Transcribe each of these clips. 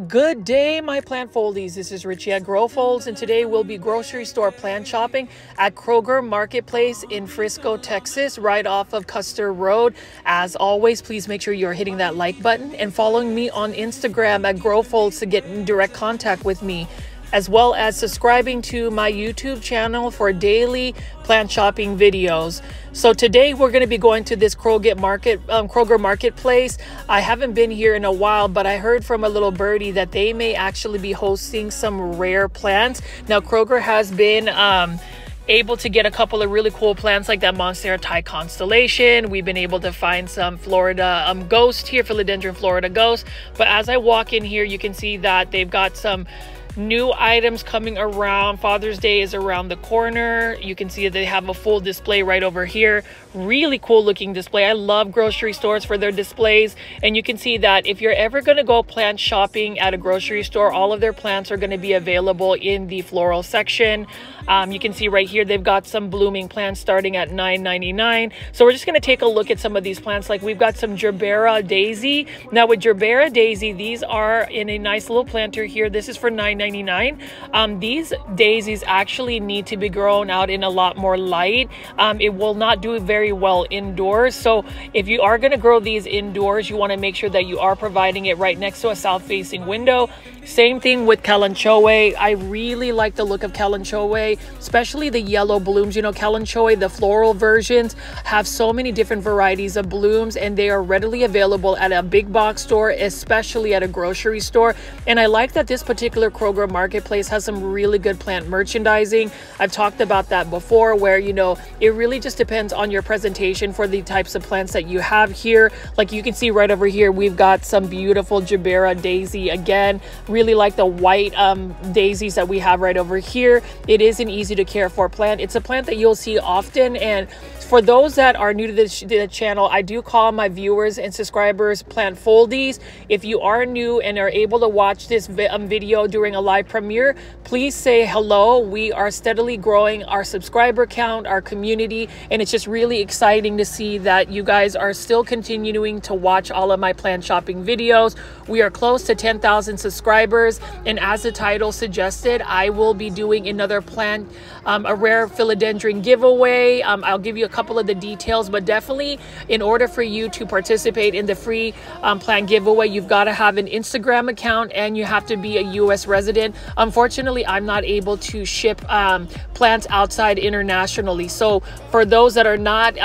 Good day, my plant foldies. This is Richie at Grow Folds, and today we'll be grocery store plant shopping at Kroger Marketplace in Frisco, Texas, right off of Custer Road. As always, please make sure you're hitting that like button and following me on Instagram at Grow Folds to get in direct contact with me, as well as subscribing to my YouTube channel for daily plant shopping videos. So today we're going to be going to this Kroger Marketplace. I haven't been here in a while, but I heard from a little birdie that they may actually be hosting some rare plants. Now, Kroger has been able to get a couple of really cool plants like that Monstera Thai constellation. We've been able to find some Florida ghost here, Philodendron Florida Ghost. But as I walk in here, you can see that they've got some new items coming around. Father's Day is around the corner. You can see that they have a full display right over here. Really cool looking display. I love grocery stores for their displays. And you can see that if you're ever going to go plant shopping at a grocery store, all of their plants are going to be available in the floral section. You can see right here they've got some blooming plants starting at $9.99. So we're just going to take a look at some of these plants. Like we've got some Gerbera Daisy. Now with Gerbera Daisy, these are in a nice little planter here. This is for $9.99. These daisies actually need to be grown out in a lot more light. It will not do very well indoors. So if you are going to grow these indoors, you want to make sure that you are providing it right next to a south-facing window. Same thing with Kalanchoe. I really like the look of Kalanchoe, especially the yellow blooms. You know, Kalanchoe, the floral versions, have so many different varieties of blooms, and they are readily available at a big box store, especially at a grocery store. And I like that this particular Kroger Marketplace has some really good plant merchandising. I've talked about that before, where, you know, it really just depends on your presentation for the types of plants that you have here. Like you can see right over here, we've got some beautiful Gerbera Daisy. Again, really like the white daisies that we have right over here. It is an easy to care for plant. It's a plant that you'll see often, and for those that are new to the channel, I do call my viewers and subscribers plant foldies. If you are new and are able to watch this video during a live premiere, please say hello. We are steadily growing our subscriber count, our community, and it's just really exciting to see that you guys are still continuing to watch all of my plant shopping videos. We are close to 10,000 subscribers, and as the title suggested, I will be doing another plant, a rare philodendron giveaway. I'll give you a couple of the details, but definitely in order for you to participate in the free plant giveaway, you've got to have an Instagram account and you have to be a US resident. Unfortunately, I'm not able to ship plants outside internationally. So for those that are not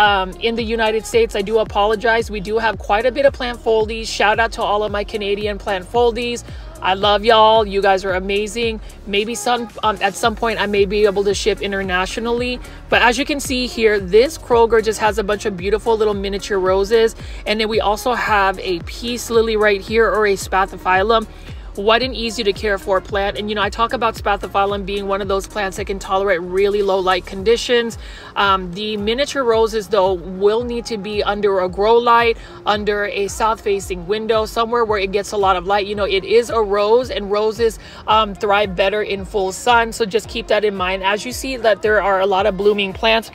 in the United States, I do apologize. We do have quite a bit of plant foldies. Shout out to all of my Canadian plant foldies. I love y'all. You guys are amazing. Maybe at some point I may be able to ship internationally. But as you can see here, this Kroger just has a bunch of beautiful little miniature roses. And then we also have a peace lily right here, or a spathiphyllum. What an easy to care for plant. And you know, I talk about spathiphyllum being one of those plants that can tolerate really low light conditions. The miniature roses though will need to be under a grow light, under a south facing window, somewhere where it gets a lot of light. You know, it is a rose, and roses thrive better in full sun. So just keep that in mind. As you see that there are a lot of blooming plants,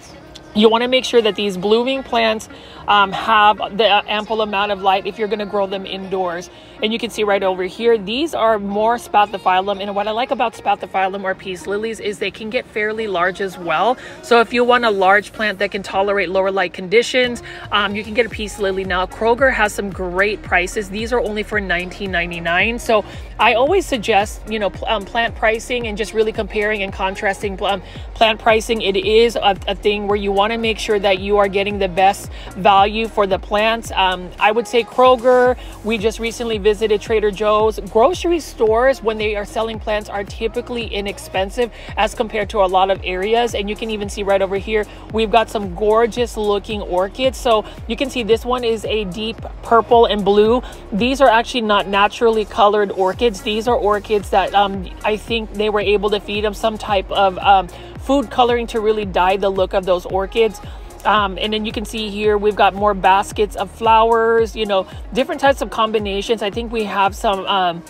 you want to make sure that these blooming plants have the ample amount of light if you're going to grow them indoors. And you can see right over here, these are more spathiphyllum. And what I like about spathiphyllum or peace lilies is they can get fairly large as well. So if you want a large plant that can tolerate lower light conditions, you can get a peace lily. Now, Kroger has some great prices. These are only for $19.99. So I always suggest, you know, plant pricing and just really comparing and contrasting plant pricing. It is a thing where you want to make sure that you are getting the best value for the plants. I would say Kroger. We just recently visited Trader Joe's. Grocery stores, when they are selling plants, are typically inexpensive as compared to a lot of areas. And you can even see right over here, we've got some gorgeous looking orchids. So you can see this one is a deep purple and blue. These are actually not naturally colored orchids. These are orchids that I think they were able to feed them some type of food coloring to really dye the look of those orchids. And then you can see here we've got more baskets of flowers, you know, different types of combinations. I think we have some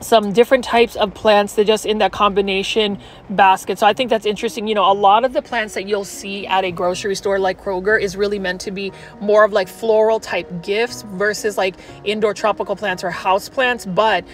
some different types of plants that just in that combination basket. So I think that's interesting. You know, a lot of the plants that you'll see at a grocery store like Kroger is really meant to be more of like floral type gifts versus like indoor tropical plants or house plants. But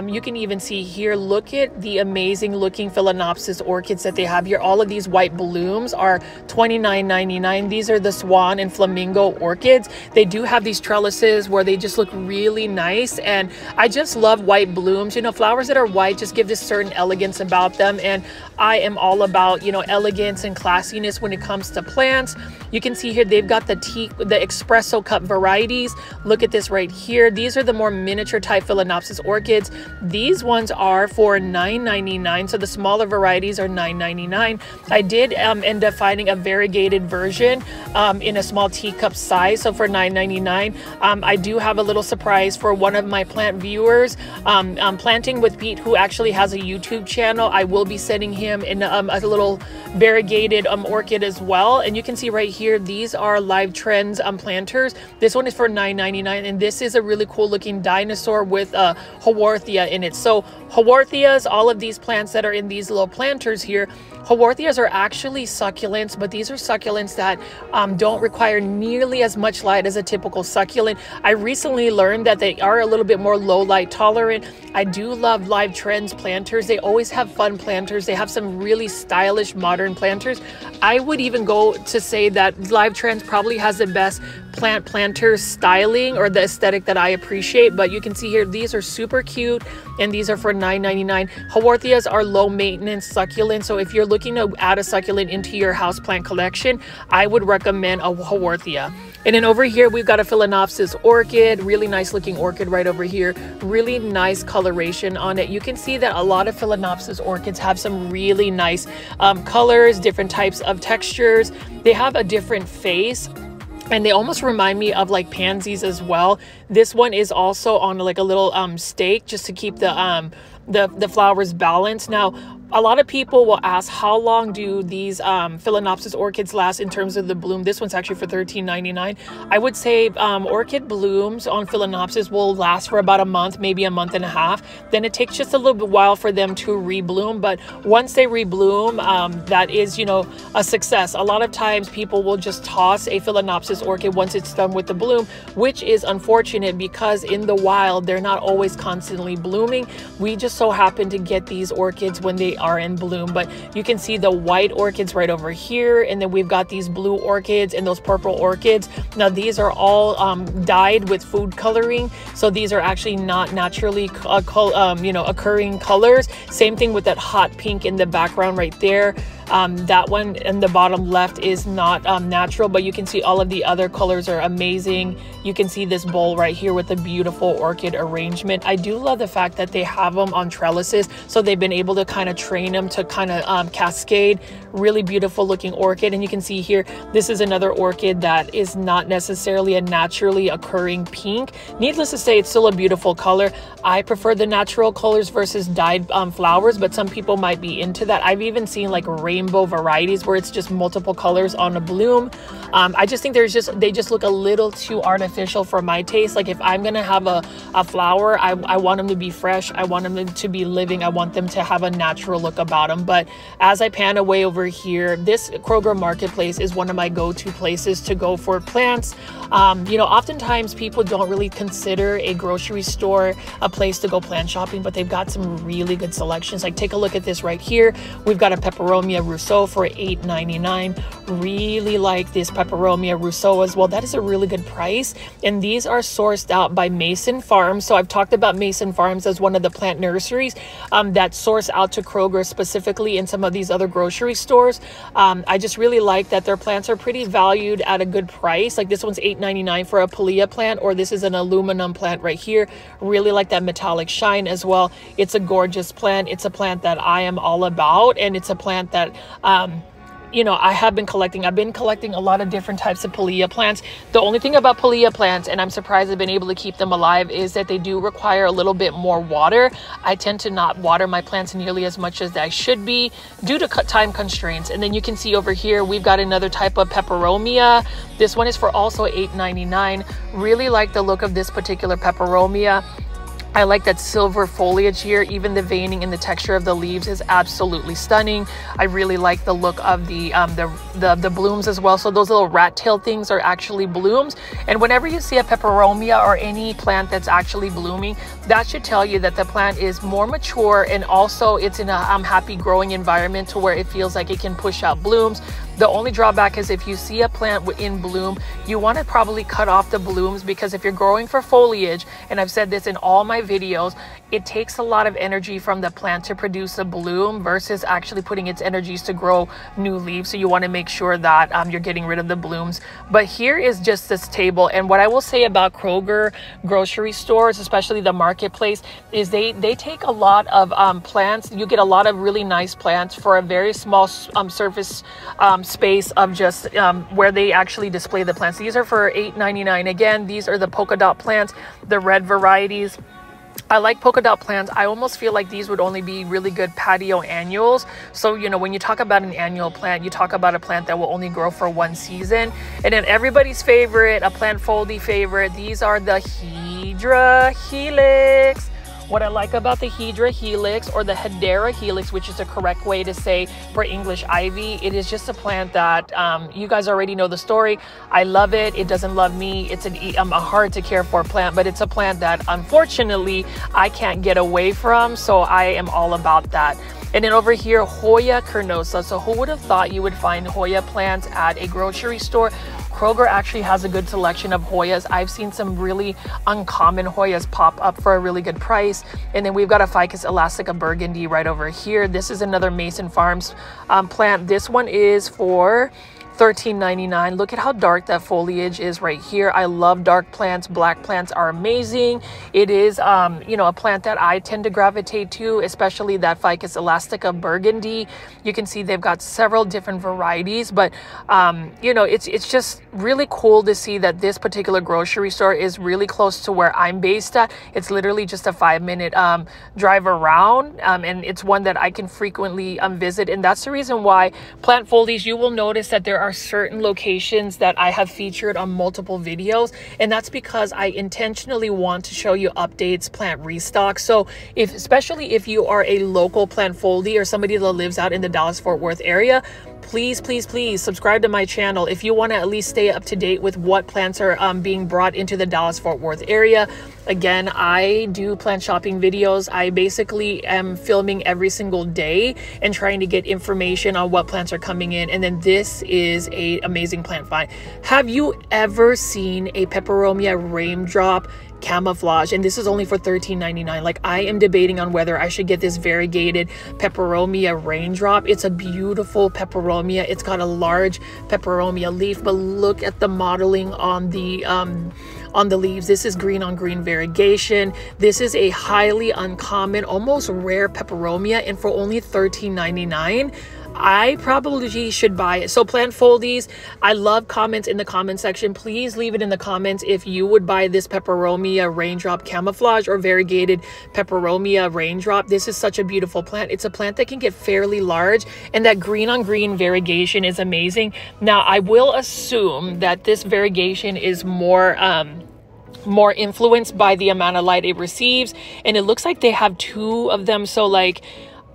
you can even see here, look at the amazing looking Philodendron orchids that they have here. All of these white blooms are $29.99. These are the swan and flamingo orchids. They do have these trellises where they just look really nice, and I just love white blooms. You know, flowers that are white just give this certain elegance about them, and I am all about, you know, elegance and classiness when it comes to plants. You can see here they've got the espresso cup varieties. Look at this right here. These are the more miniature type Philodendron orchids. These ones are for $9.99, so the smaller varieties are $9.99. I did end up finding a variegated version in a small teacup size, so for $9.99. I do have a little surprise for one of my plant viewers, Planting with Pete, who actually has a YouTube channel. I will be sending him in a little variegated orchid as well. And you can see right here, these are Live Trends planters. This one is for $9.99, and this is a really cool looking dinosaur with a Haworthia in it. So Haworthias, all of these plants that are in these little planters here, Haworthias are actually succulents, but these are succulents that don't require nearly as much light as a typical succulent. I recently learned that they are a little bit more low light tolerant. I do love Live Trends planters. They always have fun planters. They have some really stylish modern planters. I would even go to say that Live Trends probably has the best planter styling or the aesthetic that I appreciate. But you can see here, these are super cute, and these are for $9.99. Haworthias are low maintenance succulents, so if you're looking to add a succulent into your houseplant collection, I would recommend a Haworthia. And then over here, we've got a Philodendron orchid, really nice looking orchid right over here. Really nice coloration on it. You can see that a lot of Philodendron orchids have some really nice colors, different types of textures. They have a different face, and they almost remind me of like pansies as well. This one is also on like a little stake just to keep the flowers balanced. Now, a lot of people will ask, how long do these Philodendron orchids last in terms of the bloom? This one's actually for $13.99. I would say orchid blooms on Philodendron will last for about a month, maybe a month and a half. Then it takes just a little bit while for them to rebloom. But once they rebloom, that is, you know, a success. A lot of times people will just toss a Philodendron orchid once it's done with the bloom, which is unfortunate because in the wild, they're not always constantly blooming. We just so happen to get these orchids when they are in bloom. But you can see the white orchids right over here, and then we've got these blue orchids and those purple orchids. Now these are all dyed with food coloring, so these are actually not naturally occurring colors. Same thing with that hot pink in the background right there. That one in the bottom left is not natural, but you can see all of the other colors are amazing. You can see this bowl right here with a beautiful orchid arrangement. I do love the fact that they have them on trellises, so they've been able to kind of train them to kind of cascade. Really beautiful looking orchid. And you can see here, this is another orchid that is not necessarily a naturally occurring pink. Needless to say, it's still a beautiful color. I prefer the natural colors versus dyed flowers, but some people might be into that. I've even seen like rainbow varieties where it's just multiple colors on a bloom. I just think they just look a little too artificial for my taste. Like if I'm gonna have a flower, I want them to be fresh. I want them to be living. I want them to have a natural look about them. But as I pan away over here, this Kroger Marketplace is one of my go-to places to go for plants. You know, oftentimes people don't really consider a grocery store a place to go plant shopping, but they've got some really good selections. Like take a look at this right here. We've got a Peperomia Rousseau for $8.99. Really like this Peperomia Rousseau as well. That is a really good price, and these are sourced out by Mason Farms. So I've talked about Mason Farms as one of the plant nurseries that source out to Kroger specifically and some of these other grocery stores. I just really like that their plants are pretty valued at a good price. Like this one's $8.99 for a Pilea plant, or this is an aluminum plant right here. Really like that metallic shine as well. It's a gorgeous plant. It's a plant that I am all about, and it's a plant that you know, I have been collecting. I've been collecting a lot of different types of Pilea plants. The only thing about Pilea plants, and I'm surprised I've been able to keep them alive, is that they do require a little bit more water. I tend to not water my plants nearly as much as I should be due to time constraints. And then you can see over here, we've got another type of Peperomia. This one is for also $8.99. Really like the look of this particular Peperomia. I like that silver foliage here. Even the veining and the texture of the leaves is absolutely stunning. I really like the look of the blooms as well. So those little rat tail things are actually blooms. And whenever you see a peperomia or any plant that's actually blooming, that should tell you that the plant is more mature, and also it's in a happy growing environment to where it feels like it can push out blooms. The only drawback is if you see a plant in bloom, you want to probably cut off the blooms, because if you're growing for foliage, and I've said this in all my videos, it takes a lot of energy from the plant to produce a bloom versus actually putting its energies to grow new leaves. So you want to make sure that you're getting rid of the blooms. But here is just this table. And what I will say about Kroger grocery stores, especially the marketplace, is they take a lot of plants. You get a lot of really nice plants for a very small surface space of just where they actually display the plants. These are for $8.99. Again, these are the polka dot plants, the red varieties. I like polka dot plants. I almost feel like these would only be really good patio annuals. So, you know, when you talk about an annual plant, you talk about a plant that will only grow for one season. And then everybody's favorite, a plant foldy favorite, these are the Hydra Helix. What I like about the Hydra Helix, or the Hedera Helix, which is the correct way to say for English ivy, it is just a plant that you guys already know the story. I love it. It doesn't love me. It's a hard to care for plant, but it's a plant that unfortunately I can't get away from. So I am all about that. And then over here, Hoya carnosa. So who would have thought you would find Hoya plants at a grocery store? Kroger actually has a good selection of Hoyas. I've seen some really uncommon Hoyas pop up for a really good price. And then we've got a Ficus elastica burgundy right over here. This is another Mason Farms plant. This one is for $13.99. Look at how dark that foliage is right here. I love dark plants. Black plants are amazing. It is, you know, a plant that I tend to gravitate to, especially that Ficus elastica burgundy. You can see they've got several different varieties, but, you know, it's just really cool to see that this particular grocery store is really close to where I'm based at. It's literally just a 5-minute drive around, and it's one that I can frequently visit. And that's the reason why Plant Foldies, you will notice that there are certain locations that I have featured on multiple videos, and that's because I intentionally want to show you updates, plant restock. So especially if you are a local Plant Foldie or somebody that lives out in the Dallas-Fort Worth area, please subscribe to my channel if you want to at least stay up to date with what plants are being brought into the Dallas-Fort Worth area. Again, I do plant shopping videos. I basically am filming every single day and trying to get information on what plants are coming in. And then this is an amazing plant find. Have you ever seen a Peperomia Raindrop camouflage? And this is only for $13.99. Like, I am debating on whether I should get this variegated Peperomia Raindrop. It's a beautiful peperomia. It's got a large peperomia leaf, but look at the modeling on the leaves. This is green on green variegation. This is a highly uncommon, almost rare peperomia, and for only $13.99. I probably should buy it. So Plant Foldies, I love comments in the comment section. Please leave it in the comments if you would buy this Peperomia Raindrop camouflage or variegated Peperomia Raindrop. This is such a beautiful plant. It's a plant that can get fairly large, and that green on green variegation is amazing. Now, I will assume that this variegation is more influenced by the amount of light it receives, and it looks like they have 2 of them. So, like,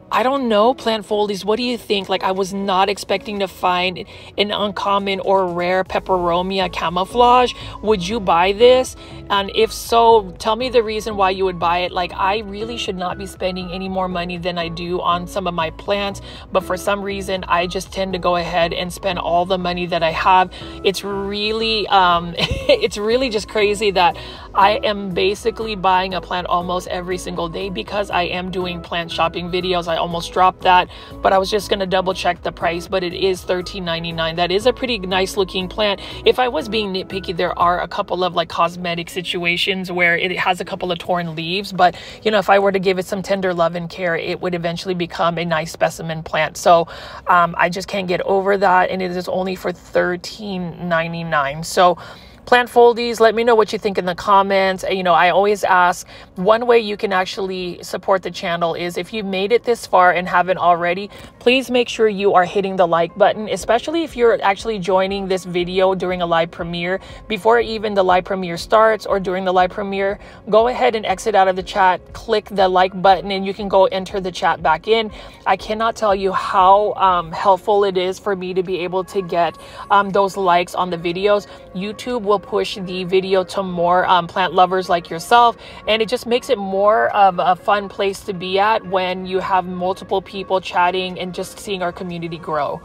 I don't know, Plant Foldies, what do you think? Like, I was not expecting to find an uncommon or rare Peperomia camouflage. Would you buy this? And if so, tell me the reason why you would buy it. Like, I really should not be spending any more money than I do on some of my plants, but for some reason, I just tend to go ahead and spend all the money that I have. It's really, it's really just crazy that I am basically buying a plant almost every single day because I am doing plant shopping videos. I almost dropped that, but I was just going to double check the price, but it is $13.99. That is a pretty nice looking plant. If I was being nitpicky, there are a couple of like cosmetic situations where it has a couple of torn leaves, but you know, if I were to give it some tender love and care, it would eventually become a nice specimen plant. So I just can't get over that, and it is only for $13.99. So plant foldies, let me know what you think in the comments. You know, I always ask, one way you can actually support the channel is if you've made it this far and haven't already, please make sure you are hitting the like button, especially if you're actually joining this video during a live premiere. Before even the live premiere starts or during the live premiere, go ahead and exit out of the chat, click the like button, and you can go enter the chat back in. I cannot tell you how helpful it is for me to be able to get those likes on the videos. YouTube will push the video to more plant lovers like yourself, and it just makes it more of a fun place to be at when you have multiple people chatting and just seeing our community grow.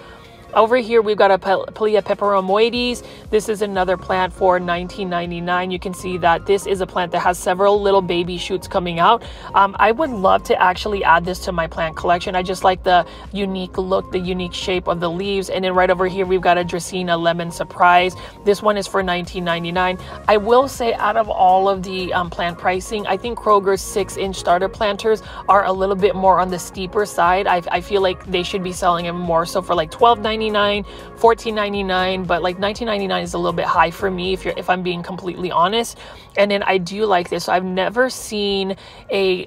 Over here, we've got a Peperomoides. This is another plant for $19.99. You can see that this is a plant that has several little baby shoots coming out. I would love to actually add this to my plant collection. I just like the unique look, the unique shape of the leaves. And then right over here, we've got a Dracaena Lemon Surprise. This one is for $19.99. I will say, out of all of the plant pricing, I think Kroger's 6-inch starter planters are a little bit more on the steeper side. I feel like they should be selling them more so for like $12.99, $14.99, but like $19.99 is a little bit high for me if I'm being completely honest. And then I do like this. So I've never seen a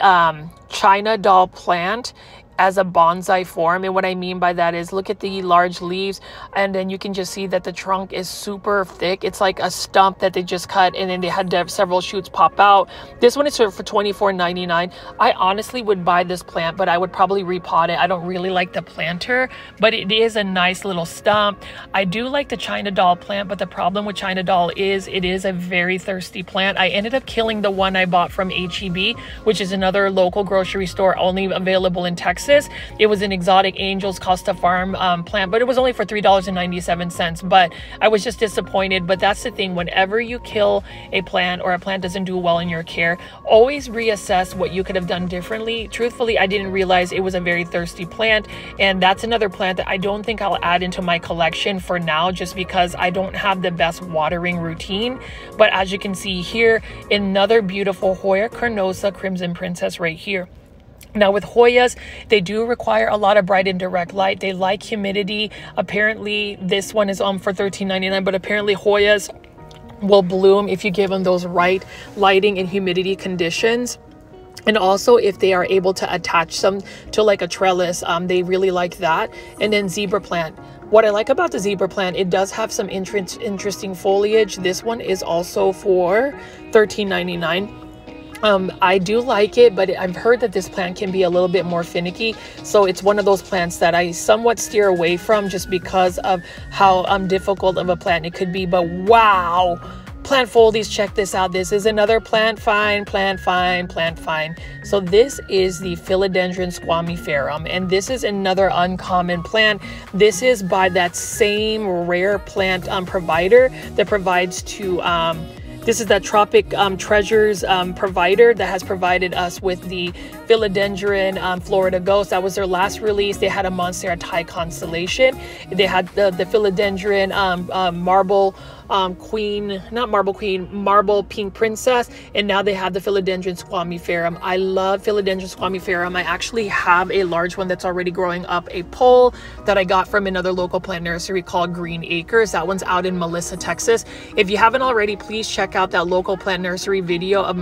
China doll plant as a bonsai form, and what I mean by that is, look at the large leaves, and then you can just see that the trunk is super thick. It's like a stump that they just cut, and then they had to have several shoots pop out. This one is for $24.99. I honestly would buy this plant, but I would probably repot it. I don't really like the planter, but it is a nice little stump. I do like the China doll plant, but the problem with China doll is it is a very thirsty plant. I ended up killing the one I bought from HEB, which is another local grocery store only available in Texas. It was an Exotic Angels Costa Farm plant, but it was only for $3.97. But I was just disappointed. But that's the thing, whenever you kill a plant or a plant doesn't do well in your care, always reassess what you could have done differently. Truthfully, I didn't realize it was a very thirsty plant, and that's another plant that I don't think I'll add into my collection for now, just because I don't have the best watering routine. But as you can see here, another beautiful Hoya carnosa Crimson Princess right here. Now with Hoyas, they do require a lot of bright and direct light. They like humidity. Apparently this one is for $13.99, but apparently Hoyas will bloom if you give them those right lighting and humidity conditions. And also if they are able to attach them to like a trellis, they really like that. And then zebra plant. What I like about the zebra plant, it does have some interesting foliage. This one is also for $13.99. I do like it, but I've heard that this plant can be a little bit more finicky. So it's one of those plants that I somewhat steer away from just because of how difficult of a plant it could be. But wow, plant foldies, check this out. This is another plant find. So this is the Philodendron Squamiferum, and this is another uncommon plant. This is by that same rare plant provider that provides to this is that Tropic Treasures provider that has provided us with the Philodendron Florida Ghost. That was their last release. They had a Monstera Thai constellation. They had the Philodendron Marble Queen, not Marble Queen, Marble Pink Princess, and now they have the Philodendron Squamiferum. I love Philodendron Squamiferum. I actually have a large one that's already growing up a pole that I got from another local plant nursery called Green Acres. That one's out in Melissa, Texas. If you haven't already, please check out that local plant nursery video of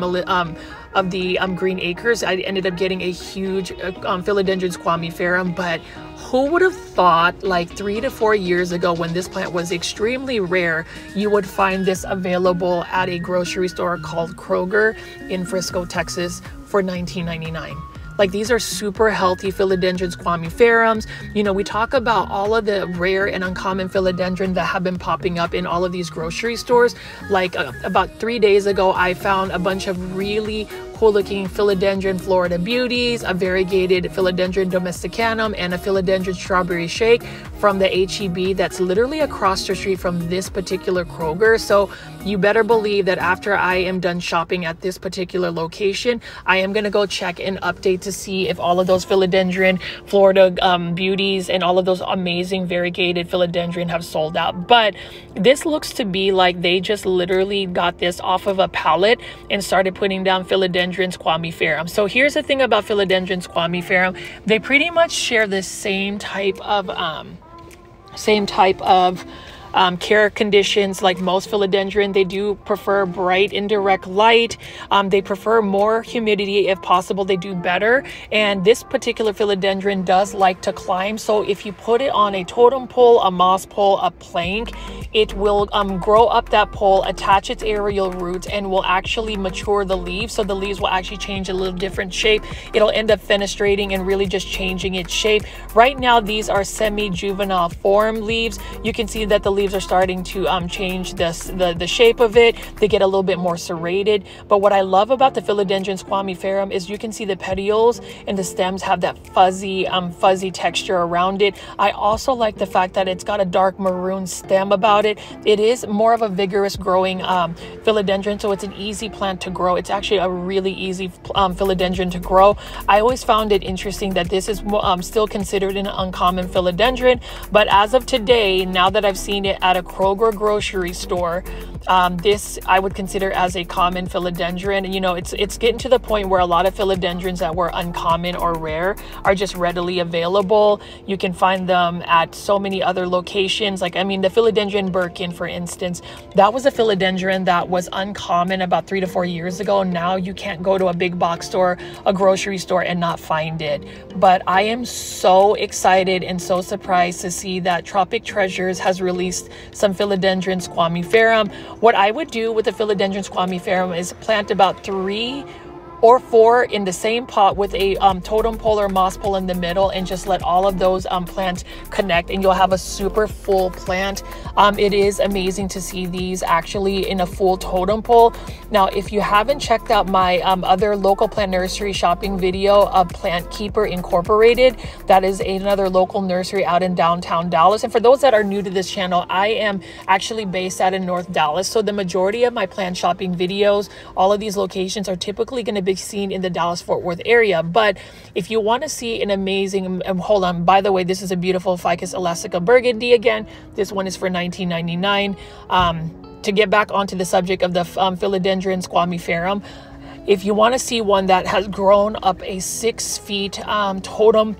the Green Acres. I ended up getting a huge Philodendron Squamiferum, but who would have thought like 3 to 4 years ago, when this plant was extremely rare, you would find this available at a grocery store called Kroger in Frisco, Texas for $19.99. Like, these are super healthy Philodendron Squamiferums. You know, we talk about all of the rare and uncommon philodendron that have been popping up in all of these grocery stores. Like about 3 days ago, I found a bunch of really cool looking Philodendron Florida Beauties, a variegated Philodendron Domesticanum, and a Philodendron Strawberry Shake from the HEB that's literally across the street from this particular Kroger. So you better believe that after I am done shopping at this particular location, I am going to go check and update to see if all of those Philodendron Florida Beauties and all of those amazing variegated Philodendron have sold out. But this looks to be like they just literally got this off of a pallet and started putting down Philodendron Squamiferum. So here's the thing about Philodendron Squamiferum. They pretty much share the same type of care conditions like most philodendron. They do prefer bright indirect light. They prefer more humidity if possible. They do better. And this particular philodendron does like to climb. So if you put it on a totem pole, a moss pole, a plank, it will grow up that pole, attach its aerial roots, and will actually mature the leaves. So the leaves will actually change a little different shape. It'll end up fenestrating and really just changing its shape. Right now, these are semi-juvenile form leaves. You can see that the leaves are starting to change the shape of it. They get a little bit more serrated. But what I love about the Philodendron Squamiferum is you can see the petioles and the stems have that fuzzy texture around it. I also like the fact that it's got a dark maroon stem about it. It is more of a vigorous growing philodendron, so it's an easy plant to grow. It's actually a really easy philodendron to grow. I always found it interesting that this is still considered an uncommon philodendron, but as of today, now that I've seen it at a Kroger grocery store, this I would consider as a common philodendron. You know, it's getting to the point where a lot of philodendrons that were uncommon or rare are just readily available. You can find them at so many other locations. Like, I mean, the Philodendron Birkin, for instance, that was a philodendron that was uncommon about 3 to 4 years ago. Now you can't go to a big box store, a grocery store, and not find it. But I am so excited and so surprised to see that Tropic Treasures has released some Philodendron Squamiferum. What I would do with the Philodendron Squamiferum is plant about 3 or 4 in the same pot with a totem pole or moss pole in the middle, and just let all of those plants connect, and you'll have a super full plant. It is amazing to see these actually in a full totem pole. Now, if you haven't checked out my other local plant nursery shopping video of Plant Keeper Incorporated, that is another local nursery out in downtown Dallas. And for those that are new to this channel, I am actually based out in North Dallas, so the majority of my plant shopping videos, all of these locations are typically going to be seen in the Dallas-Fort Worth area. But if you want to see an amazing, hold on, by the way, this is a beautiful Ficus elastica burgundy again. This one is for $19.99. To get back onto the subject of the Philodendron Squamiferum, if you want to see one that has grown up a 6 feet totem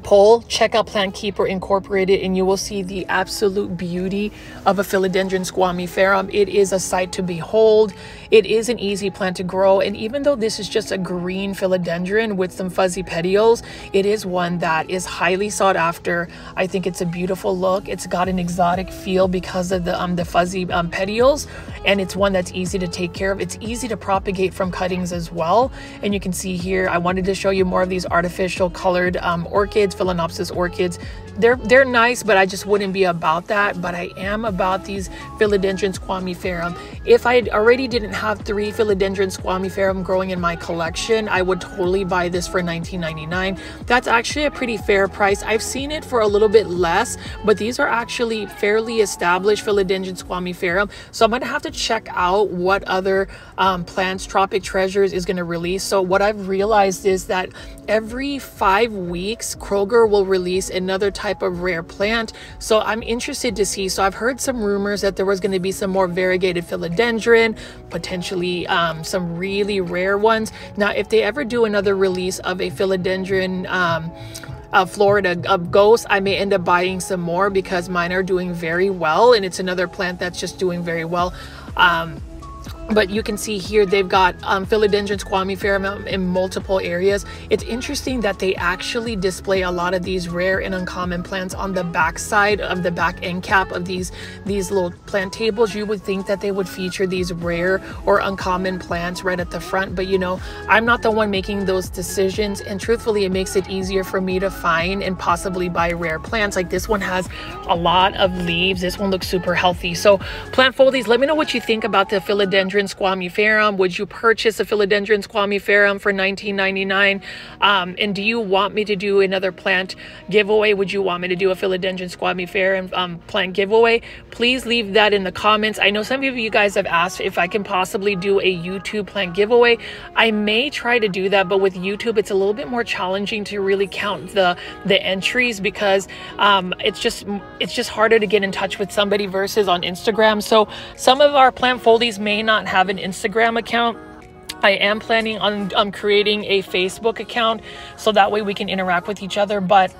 pole, check out Plant Keeper Incorporated, and you will see the absolute beauty of a Philodendron Squamiferum. It is a sight to behold. It is an easy plant to grow, and even though this is just a green philodendron with some fuzzy petioles, it is one that is highly sought after. I think it's a beautiful look. It's got an exotic feel because of the fuzzy petioles, and it's one that's easy to take care of. It's easy to propagate from cuttings as well. And you can see here, I wanted to show you more of these artificial colored orchids, Phalaenopsis orchids. They're nice, but I just wouldn't be about that. But I am about these Philodendron Squamiferum. If I already didn't have 3 Philodendron Squamiferum growing in my collection, I would totally buy this for $19.99. That's actually a pretty fair price. I've seen it for a little bit less, but these are actually fairly established Philodendron Squamiferum. So I'm gonna have to check out what other plants Tropic Treasures is gonna release. So what I've realized is that every 5 weeks, Kroger will release another type of rare plant. So I'm interested to see. So I've heard some rumors that there was going to be some more variegated philodendron, potentially some really rare ones. Now, if they ever do another release of a Philodendron Florida Ghost, I may end up buying some more because mine are doing very well, and it's another plant that's just doing very well. But you can see here they've got Philodendron Squamiferum in multiple areas. It's interesting that they actually display a lot of these rare and uncommon plants on the back side of the back end cap of these little plant tables. You would think that they would feature these rare or uncommon plants right at the front, but you know, I'm not the one making those decisions, and truthfully it makes it easier for me to find and possibly buy rare plants. Like this one has a lot of leaves. This one looks super healthy. So plant foldies, let me know what you think about the Philodendron Squamiferum. Would you purchase a Philodendron Squamiferum for $19.99? And do you want me to do another plant giveaway? Would you want me to do a Philodendron Squamiferum plant giveaway? Please leave that in the comments. I know some of you guys have asked if I can possibly do a YouTube plant giveaway. I may try to do that, but with YouTube it's a little bit more challenging to really count the entries because it's just harder to get in touch with somebody versus on Instagram. So some of our plant foldies may not have an Instagram account. I am planning on creating a Facebook account so that way we can interact with each other, but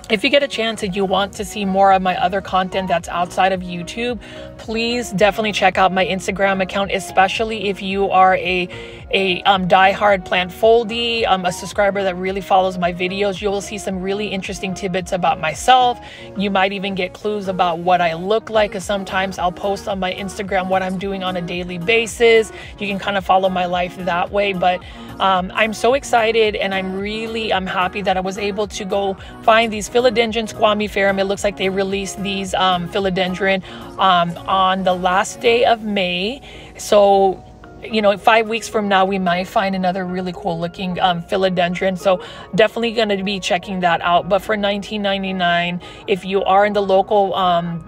if you get a chance and you want to see more of my other content that's outside of YouTube, please definitely check out my Instagram account, especially if you are a diehard plant foldie, a subscriber that really follows my videos. You will see some really interesting tidbits about myself. You might even get clues about what I look like, because sometimes I'll post on my Instagram what I'm doing on a daily basis. You can kind of follow my life that way. But I'm so excited, and I'm happy that I was able to go find these Philodendron Squamiferum. It looks like they released these philodendron on the last day of May. So, you know, 5 weeks from now, we might find another really cool looking philodendron. So definitely going to be checking that out. But for $19.99, if you are in the local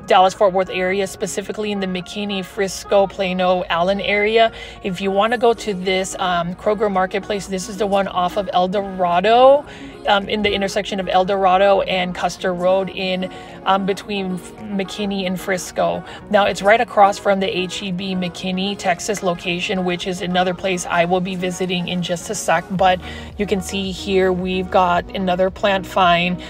Dallas-Fort Worth area, specifically in the McKinney, Frisco, Plano, Allen area, if you want to go to this Kroger Marketplace, this is the one off of El Dorado, in the intersection of El Dorado and Custer Road in between McKinney and Frisco. Now, it's right across from the HEB McKinney, Texas location, which is another place I will be visiting in just a sec. But you can see here we've got another plant find.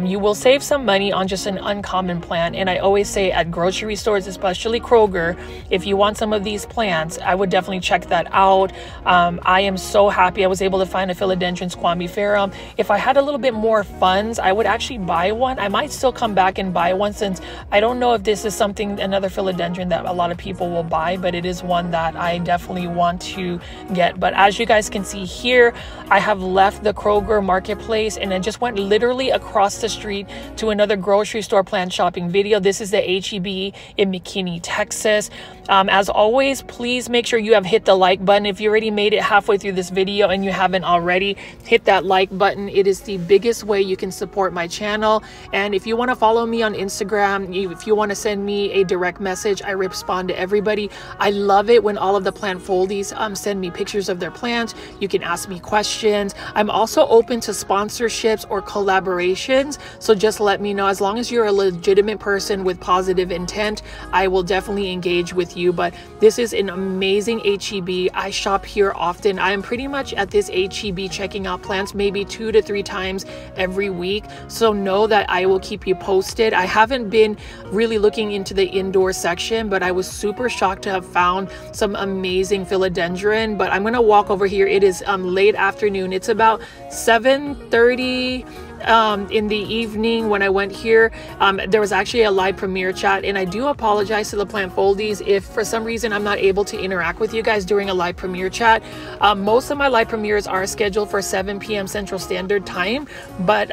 You will save some money on just an uncommon plant. And I always say at grocery stores, especially Kroger, if you want some of these plants, I would definitely check that out. I am so happy I was able to find a Philodendron Squamiferum. If I had a little bit more funds, I would actually buy one. I might still come back and buy one, since I don't know if this is another philodendron that a lot of people will buy, but it is one that I definitely want to get. But as you guys can see here, I have left the Kroger Marketplace and I just went literally across the street to another grocery store plant shopping video. This is the HEB in McKinney, Texas. As always, please make sure you have hit the like button. If you already made it halfway through this video and you haven't already, hit that like button. It is the biggest way you can support my channel. And if you want to follow me on Instagram, if you want to send me a direct message, I respond to everybody. I love it when all of the plant foldies send me pictures of their plants. You can ask me questions. I'm also open to sponsorships or collaborations. So just let me know. As long as you're a legitimate person with positive intent, I will definitely engage with you. But this is an amazing HEB. I shop here often. I am pretty much at this HEB checking out plants maybe 2 to 3 times every week. So know that I will keep you posted. I haven't been really looking into the indoor section, but I was super shocked to have found some amazing philodendron. But I'm going to walk over here. It is late afternoon. It's about 7:30 in the evening when I went here. There was actually a live premiere chat, and I do apologize to the plant foldies if for some reason I'm not able to interact with you guys during a live premiere chat. Most of my live premieres are scheduled for 7 p.m. Central Standard Time, but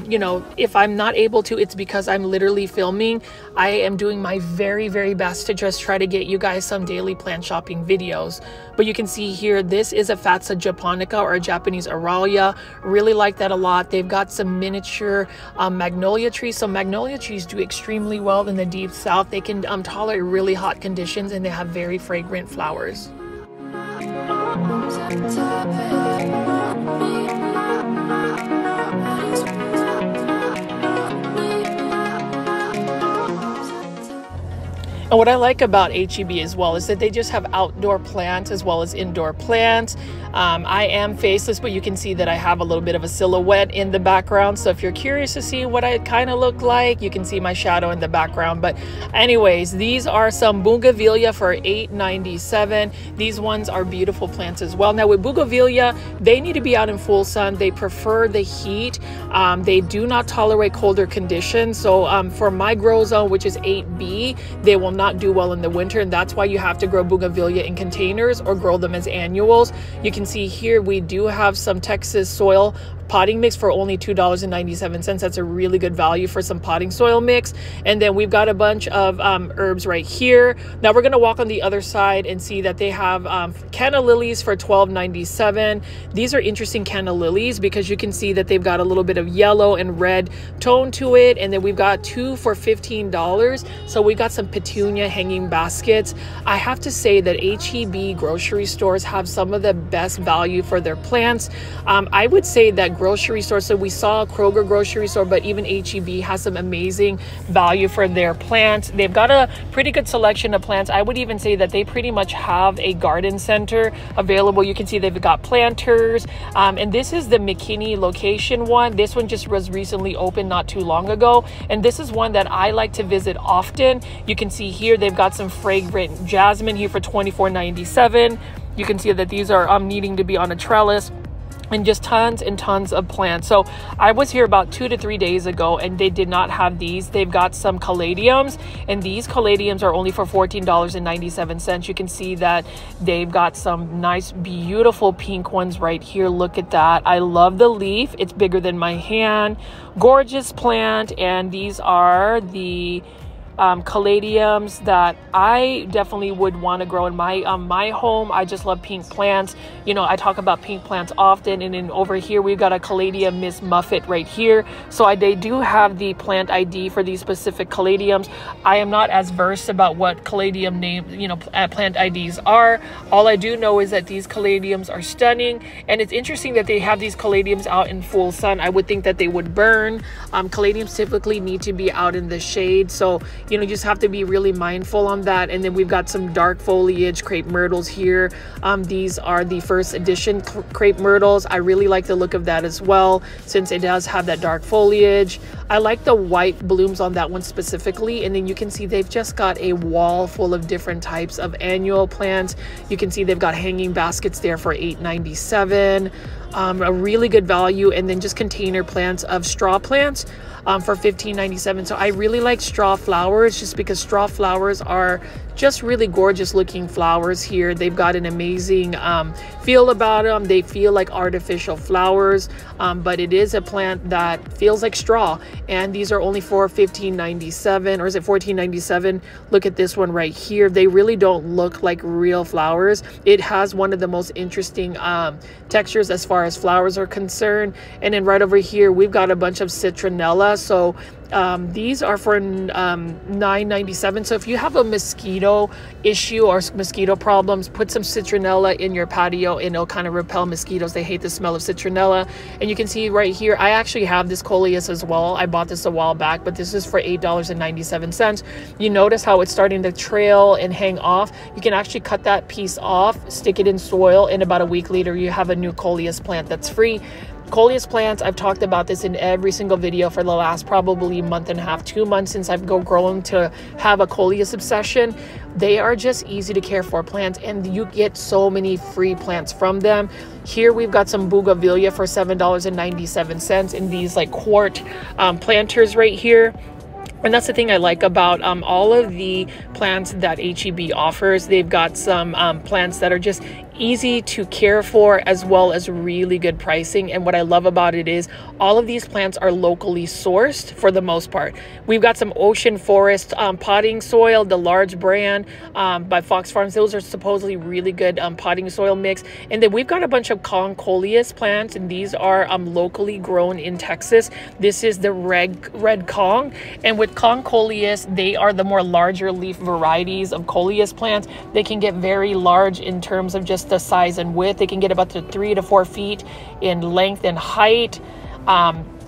you know, if I'm not able to, it's because I'm literally filming. I am doing my very, very best to just try to get you guys some daily plant shopping videos. But you can see here, this is a Fatsa japonica, or a Japanese Aralia. Really like that a lot. They've got some miniature magnolia trees. So magnolia trees do extremely well in the deep south. They can tolerate really hot conditions, and they have very fragrant flowers. And what I like about HEB as well is that they just have outdoor plants as well as indoor plants. I am faceless, but you can see that I have a little bit of a silhouette in the background. So if you're curious to see what I kind of look like, you can see my shadow in the background. But anyways, these are some bougainvillea for $8.97. These ones are beautiful plants as well. Now with bougainvillea, they need to be out in full sun. They prefer the heat. They do not tolerate colder conditions. So for my grow zone, which is 8B, they will not do well in the winter, and that's why you have to grow bougainvillea in containers or grow them as annuals. You can see here we do have some Texas soil potting mix for only $2.97. That's a really good value for some potting soil mix. And then we've got a bunch of herbs right here. Now we're going to walk on the other side and see that they have canna lilies for $12.97. These are interesting canna lilies because you can see that they've got a little bit of yellow and red tone to it. And then we've got 2 for $15. So we got some petunia hanging baskets. I have to say that HEB grocery stores have some of the best best value for their plants. I would say that grocery store, so we saw Kroger grocery store, but even HEB has some amazing value for their plants. They've got a pretty good selection of plants. I would even say that they pretty much have a garden center available. You can see they've got planters, and this is the McKinney location one. This one just was recently opened not too long ago, and this is one that I like to visit often. You can see here they've got some fragrant jasmine here for $24.97. You can see that these are needing to be on a trellis, and just tons and tons of plants. So I was here about 2 to 3 days ago and they did not have these. They've got some caladiums, and these caladiums are only for $14.97. You can see that they've got some nice beautiful pink ones right here. Look at that. I love the leaf. It's bigger than my hand. Gorgeous plant. And these are the caladiums that I definitely would want to grow in my home. I just love pink plants. You know, I talk about pink plants often, and then over here we've got a caladium Miss Muffet right here. So they do have the plant ID for these specific caladiums. I am not as versed about what caladium name, plant IDs are. All I do know is that these caladiums are stunning, and it's interesting that they have these caladiums out in full sun. I would think that they would burn. Caladiums typically need to be out in the shade, so you just have to be really mindful on that. And then we've got some dark foliage crepe myrtles here. These are the first edition crepe myrtles. I really like the look of that as well, since it does have that dark foliage. I like the white blooms on that one specifically. And then you can see they've just got a wall full of different types of annual plants. You can see they've got hanging baskets there for $8.97. A really good value. And then just container plants of straw plants for $15.97. So I really like straw flowers, just because straw flowers are just really gorgeous looking flowers here. They've got an amazing feel about them. They feel like artificial flowers, but it is a plant that feels like straw. And these are only for $15.97, or is it $14.97? Look at this one right here. They really don't look like real flowers. It has one of the most interesting textures as far as flowers are concerned. And then right over here we've got a bunch of citronella. So these are for $9.97. So if you have a mosquito issue or mosquito problems, put some citronella in your patio and it'll kind of repel mosquitoes. They hate the smell of citronella. And you can see right here, I actually have this coleus as well. I bought this a while back, but this is for $8.97. You notice how it's starting to trail and hang off. You can actually cut that piece off, stick it in soil, and about a week later you have a new coleus plant that's free. Coleus plants, I've talked about this in every single video for the last probably month and a half, 2 months since I've grown to have a coleus obsession. They are just easy to care for plants, and you get so many free plants from them. Here we've got some bougainvillea for $7.97 in these like quart planters right here. And that's the thing I like about all of the plants that HEB offers. They've got some plants that are just easy to care for, as well as really good pricing. And what I love about it is all of these plants are locally sourced for the most part. We've got some Ocean Forest potting soil, the large brand by Fox Farms. Those are supposedly really good potting soil mix. And then we've got a bunch of Concoleus plants, and these are locally grown in Texas. This is the red Kong, and with Concoleus, they are the more larger leaf varieties of coleus plants. They can get very large in terms of just the size and width. They can get about to 3 to 4 feet in length and height.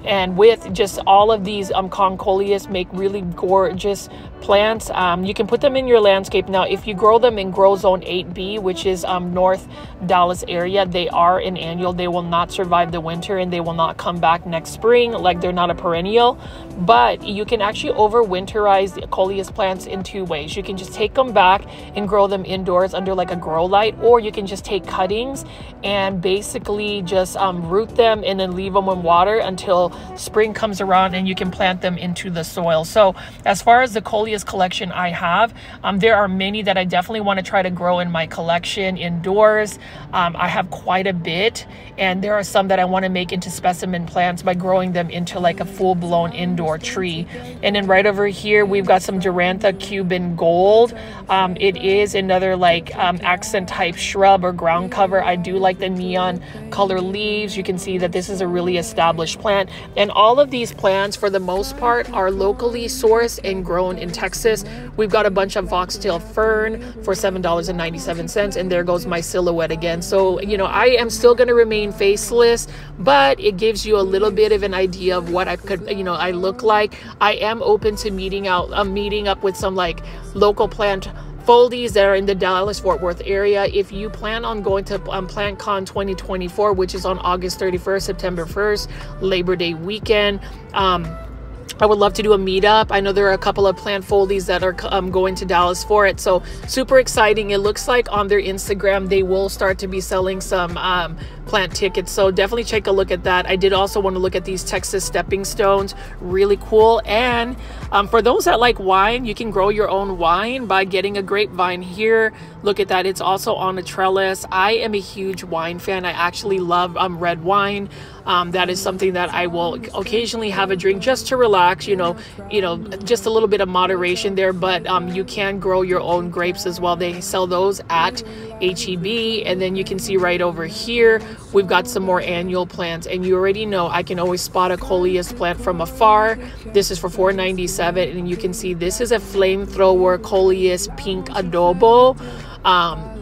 And with just all of these Concoleus make really gorgeous plants. You can put them in your landscape. Now, if you grow them in Grow Zone 8B, which is North Dallas area, they are an annual. They will not survive the winter, and they will not come back next spring. Like, they're not a perennial. But you can actually overwinterize the coleus plants in 2 ways. You can just take them back and grow them indoors under like a grow light, or you can just take cuttings and basically just root them and then leave them in water until spring comes around, and you can plant them into the soil. So as far as the coleus collection I have, there are many that I definitely want to try to grow in my collection indoors. I have quite a bit, and there are some that I want to make into specimen plants by growing them into like a full-blown indoor tree. And then right over here we've got some Durantha Cuban Gold. It is another like accent type shrub or ground cover. I do like the neon color leaves. You can see that this is a really established plant. And all of these plants, for the most part, are locally sourced and grown in Texas. We've got a bunch of foxtail fern for $7.97, and there goes my silhouette again. So, you know, I am still going to remain faceless, but it gives you a little bit of an idea of what I could, you know, I look like. I am open to meeting up with some like local plant foldies that are in the Dallas-Fort Worth area. If you plan on going to PlantCon 2024, which is on August 31st, September 1st, Labor Day weekend, I would love to do a meetup. I know there are a couple of plant foldies that are going to Dallas for it. So super exciting. It looks like on their Instagram, they will start to be selling some plant tickets. So definitely take a look at that. I did also want to look at these Texas stepping stones. Really cool. And for those that like wine, you can grow your own wine by getting a grapevine here. Look at that. It's also on a trellis. I am a huge wine fan. I actually love red wine. That is something that I will occasionally have a drink just to relax, you know, just a little bit of moderation there, but you can grow your own grapes as well. They sell those at HEB. And then you can see right over here, we've got some more annual plants, and you already know I can always spot a coleus plant from afar. This is for $4.97, and you can see this is a flamethrower coleus pink adobo.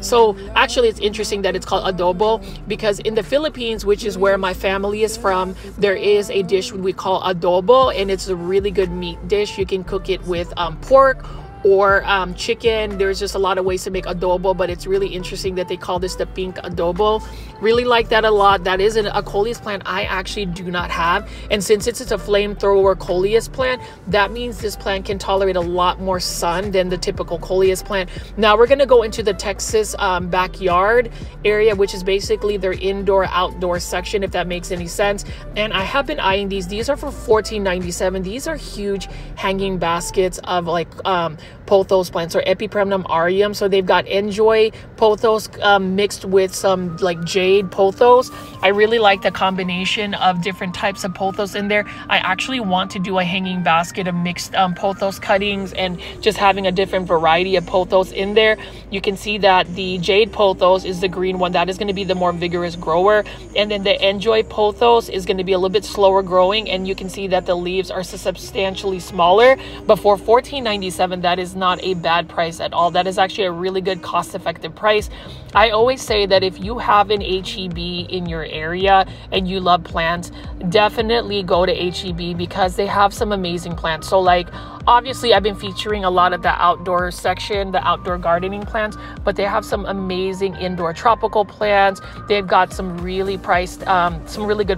So actually it's interesting that it's called adobo, because in the Philippines, which is where my family is from, there is a dish we call adobo, and it's a really good meat dish. You can cook it with pork or chicken. There's just a lot of ways to make adobo, but it's really interesting that they call this the pink adobo. Really like that a lot. That is a coleus plant I actually do not have, and since it's a flamethrower coleus plant, that means this plant can tolerate a lot more sun than the typical coleus plant. Now we're going to go into the Texas backyard area, which is basically their indoor outdoor section, if that makes any sense. And I have been eyeing these. These are for $14.97. These are huge hanging baskets of like pothos plants, or Peperomia Raindrop. So they've got enjoy pothos mixed with some like jade pothos. I really like the combination of different types of pothos in there. I actually want to do a hanging basket of mixed pothos cuttings and just having a different variety of pothos in there. You can see that the jade pothos is the green one. That is going to be the more vigorous grower, and then the enjoy pothos is going to be a little bit slower growing, and you can see that the leaves are substantially smaller. But for $14.97, that is not a bad price at all. That is actually a really good cost-effective price. I always say that if you have an HEB in your area and you love plants, definitely go to HEB, because they have some amazing plants. So like, obviously I've been featuring a lot of the outdoor section, the outdoor gardening plants, but they have some amazing indoor tropical plants. They've got some really good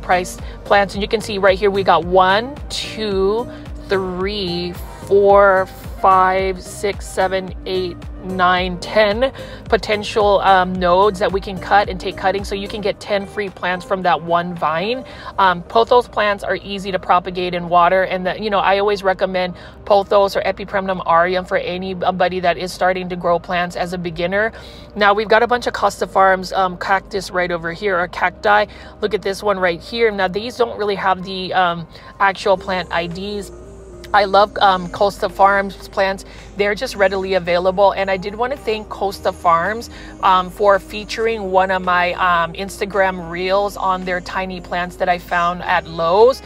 priced plants. And you can see right here, we got 1, 2, 3, 4, 5, 6, 7, 8, 9, 10 potential nodes that we can cut and take cutting. So you can get 10 free plants from that one vine. Pothos plants are easy to propagate in water, and I always recommend pothos or Peperomia Raindrop for anybody that is starting to grow plants as a beginner. Now we've got a bunch of Costa Farms cactus right over here, or cacti. Look at this one right here. Now these don't really have the actual plant IDs. I love Costa Farms plants. They're just readily available. And I did want to thank Costa Farms for featuring one of my Instagram reels on their tiny plants that I found at Lowe's.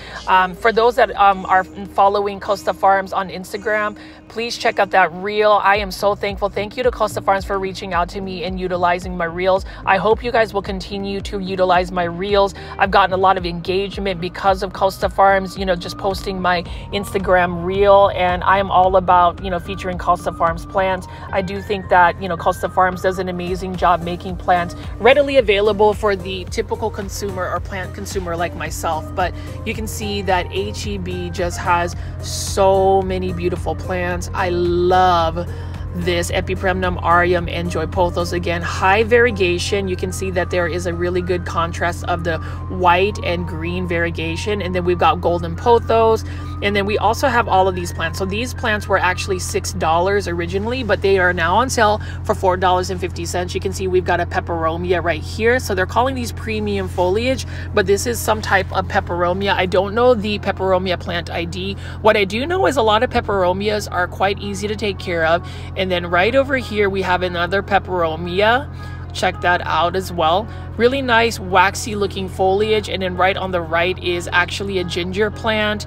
For those that are following Costa Farms on Instagram, please check out that reel. I am so thankful. Thank you to Costa Farms for reaching out to me and utilizing my reels. I hope you guys will continue to utilize my reels. I've gotten a lot of engagement because of Costa Farms, just posting my Instagram reel, and I am all about, featuring Costa Farms plants. I do think that, Costa Farms does an amazing job making plants readily available for the typical consumer or plant consumer like myself. But you can see that HEB just has so many beautiful plants. I love this Peperomia Raindrop Enjoy pothos. Again, high variegation. You can see that there is a really good contrast of the white and green variegation, and then we've got golden pothos, and then we also have all of these plants. So these plants were actually $6 originally, but they are now on sale for $4.50. You can see we've got a peperomia right here. So they're calling these premium foliage, but this is some type of peperomia. I don't know the peperomia plant ID. What I do know is a lot of peperomias are quite easy to take care of. And then right over here, we have another peperomia check that out as well. Really nice waxy looking foliage. And then right on the right is actually a ginger plant.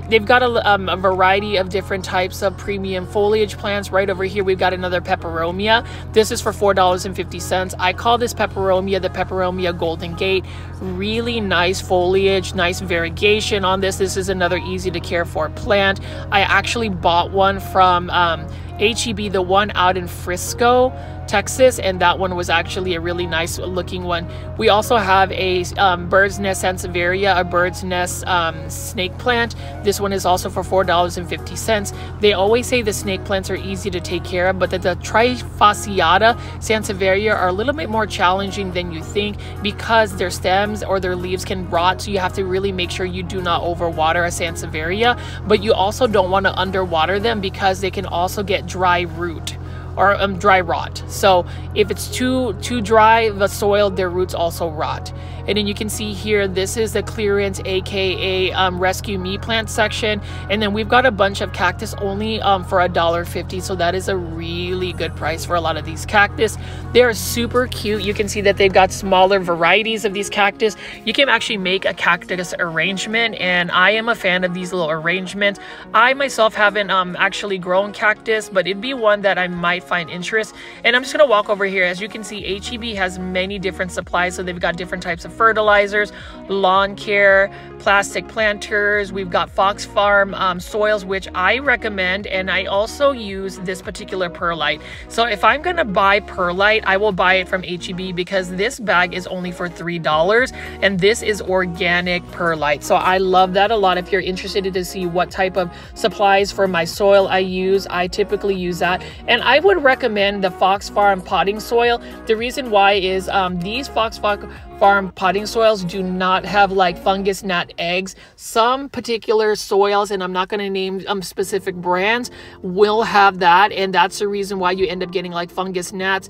They've got a variety of different types of premium foliage plants. Right over here we've got another peperomia. This is for $4.50. I call this peperomia the Peperomia Golden Gate. Really nice foliage, nice variegation on this. This is another easy to care for plant. I actually bought one from HEB, the one out in Frisco, Texas, and that one was actually a really nice looking one. We also have a bird's nest sansevieria, a bird's nest snake plant. This one is also for $4.50. They always say the snake plants are easy to take care of, but the trifasciata sansevieria are a little bit more challenging than you think because their stems or their leaves can rot, so you have to really make sure you do not overwater a sansevieria, but you also don't want to underwater them because they can also get dry root or dry rot. So if it's too dry the soil, their roots also rot. And then you can see here, this is the clearance, aka rescue me plant section. And then we've got a bunch of cactus only for $1.50. So that is a really good price for a lot of these cactus. They're super cute. You can see that they've got smaller varieties of these cactus. You can actually make a cactus arrangement, and I am a fan of these little arrangements. I myself haven't actually grown cactus, but it'd be one that I might find interest. And I'm just gonna walk over here. As you can see, HEB has many different supplies. So they've got different types of fertilizers, lawn care, plastic planters. We've got Fox Farm soils, which I recommend, and I also use this particular perlite. So if I'm gonna buy perlite, I will buy it from HEB because this bag is only for $3, and this is organic perlite. So I love that a lot. If you're interested to see what type of supplies for my soil I use, I typically use that. And I would recommend the Fox Farm potting soil. The reason why is these Fox Farm potting soils do not have like fungus gnat eggs. Some particular soils, and I'm not going to name specific brands, will have that, and that's the reason why you end up getting like fungus gnats.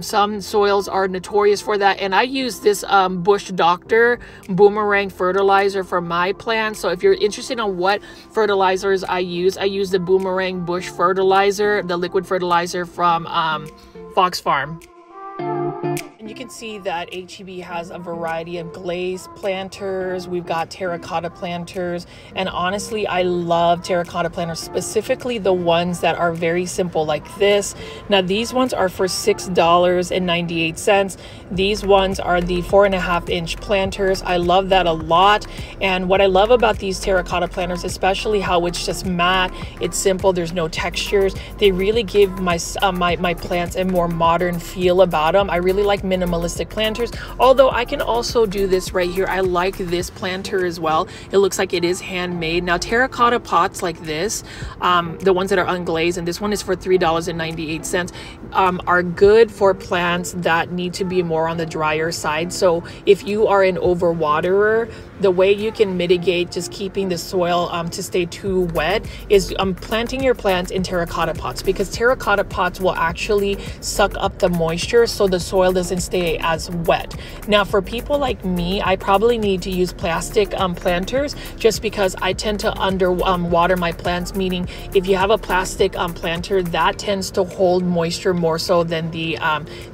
Some soils are notorious for that, and I use this Bush Doctor boomerang fertilizer for my plants. So if you're interested in what fertilizers I use the boomerang bush fertilizer, the liquid fertilizer from Fox Farm. And you can see that HEB has a variety of glazed planters. We've got terracotta planters, and honestly, I love terracotta planters, specifically the ones that are very simple like this. Now these ones are for $6.98. These ones are the 4.5-inch planters. I love that a lot. And what I love about these terracotta planters, especially how it's just matte, it's simple, there's no textures. They really give my plants a more modern feel about them. I really like minimalistic planters, although I can also do this right here. I like this planter as well. It looks like it is handmade. Now terracotta pots like this, the ones that are unglazed, and this one is for $3.98, are good for plants that need to be more on the drier side. So if you are an overwaterer, the way you can mitigate just keeping the soil to stay too wet is planting your plants in terracotta pots, because terracotta pots will actually suck up the moisture so the soil doesn't stay as wet. Now for people like me, I probably need to use plastic planters just because I tend to water my plants, meaning if you have a plastic planter, that tends to hold moisture more so than the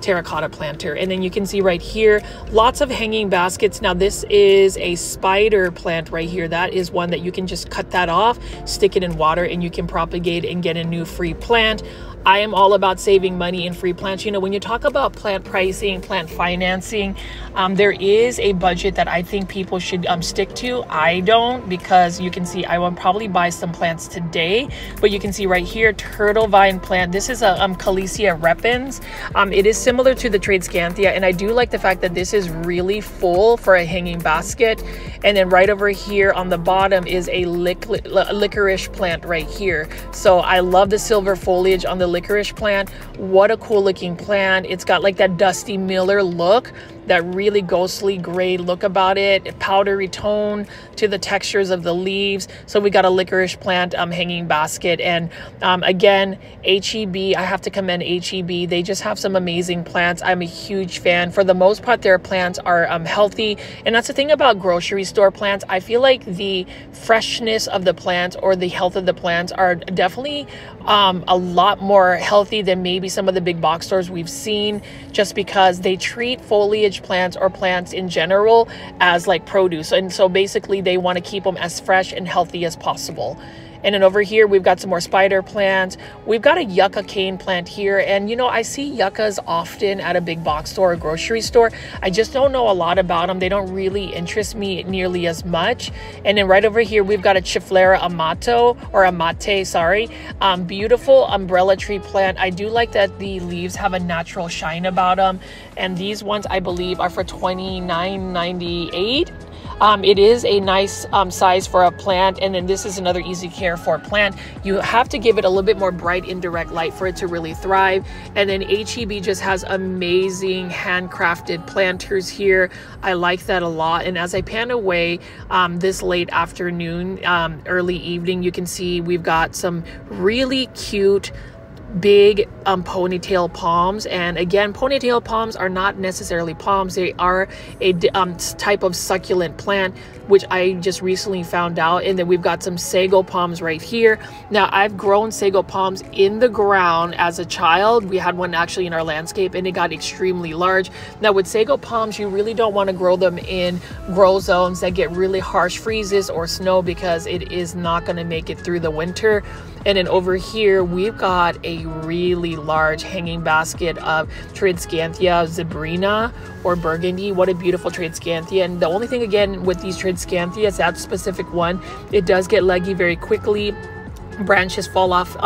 terracotta planter. And then you can see right here, lots of hanging baskets. Now this is a spider plant right here. That is one that you can just cut that off, stick it in water, and you can propagate and get a new free plant. I am all about saving money in free plants. You know, when you talk about plant pricing, plant financing, there is a budget that I think people should stick to. I don't, because you can see I will probably buy some plants today, but you can see right here, turtle vine plant. This is a Calesia repens. It is similar to the Tradescanthia, and I do like the fact that this is really full for a hanging basket. And then right over here on the bottom is a licorice plant right here. So I love the silver foliage on the licorice plant. What a cool looking plant. It's got like that Dusty Miller look. that really ghostly gray look about it, powdery tone to the textures of the leaves. So we got a licorice plant hanging basket. And again, HEB, I have to commend HEB. They just have some amazing plants. I'm a huge fan. For the most part, their plants are healthy. And that's the thing about grocery store plants. I feel like the freshness of the plants or the health of the plants are definitely a lot more healthy than maybe some of the big box stores we've seen, just because they treat foliage plants or plants in general as like produce. And so basically they want to keep them as fresh and healthy as possible. And then over here, we've got some more spider plants. We've got a yucca cane plant here. And, you know, I see yuccas often at a big box store or grocery store. I just don't know a lot about them. They don't really interest me nearly as much. And then right over here, we've got a Chiflera amate, sorry. Beautiful umbrella tree plant. I do like that the leaves have a natural shine about them. And these ones, I believe, are for $29.98. It is a nice size for a plant. And then this is another easy care for a plant. You have to give it a little bit more bright indirect light for it to really thrive. And then HEB just has amazing handcrafted planters here. I like that a lot. And as I pan away this late afternoon, early evening, you can see we've got some really cute big ponytail palms. And again, ponytail palms are not necessarily palms. They are a type of succulent plant, which I just recently found out. And then we've got some sago palms right here. Now, I've grown sago palms in the ground as a child. We had one actually in our landscape and it got extremely large. Now with sago palms, you really don't want to grow them in grow zones that get really harsh freezes or snow, because it is not going to make it through the winter. And then over here, we've got a really large hanging basket of Tradescanthia zebrina or burgundy. What a beautiful Tradescanthia. And the only thing again with these Tradescanthias, that specific one, it does get leggy very quickly. Branches fall off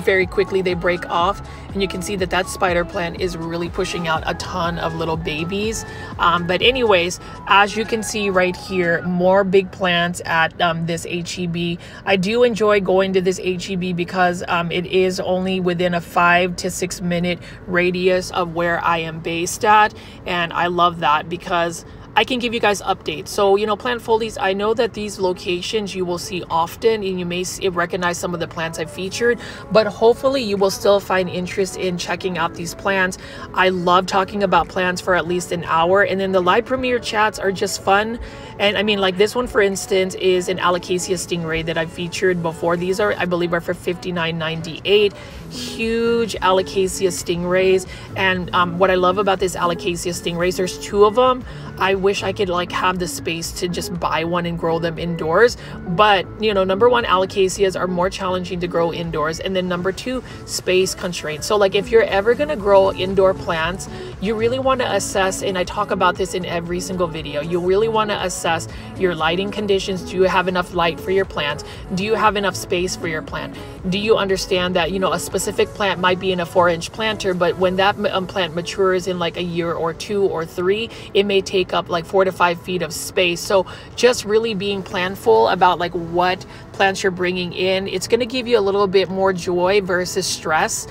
very quickly, they break off, and you can see that that spider plant is really pushing out a ton of little babies. But anyways, as you can see right here, more big plants at this HEB. I do enjoy going to this HEB because it is only within a 5 to 6 minute radius of where I am based at, and I love that because I can give you guys updates. So, you know, plant folies, I know that these locations you will see often, and you may recognize some of the plants I've featured, but hopefully you will still find interest in checking out these plants. I love talking about plants for at least an hour, and then the live premiere chats are just fun. And I mean, like this one, for instance, is an Alocasia stingray that I've featured before. These are, I believe, are for $59.98. Huge Alocasia stingrays. And what I love about this Alocasia stingrays, there's 2 of them. I wish I could like have the space to just buy one and grow them indoors. But, you know, number one, Alocasias are more challenging to grow indoors. And then number 2, space constraints. So like if you're ever going to grow indoor plants, you really want to assess, and I talk about this in every single video, you really want to assess your lighting conditions. Do you have enough light for your plants? Do you have enough space for your plant? Do you understand that, you know, a specific plant might be in a 4-inch planter, but when that plant matures in like a year or 2 or 3, it may take up like 4 to 5 feet of space. So just really being planful about like what plants you're bringing in, it's going to give you a little bit more joy versus stress,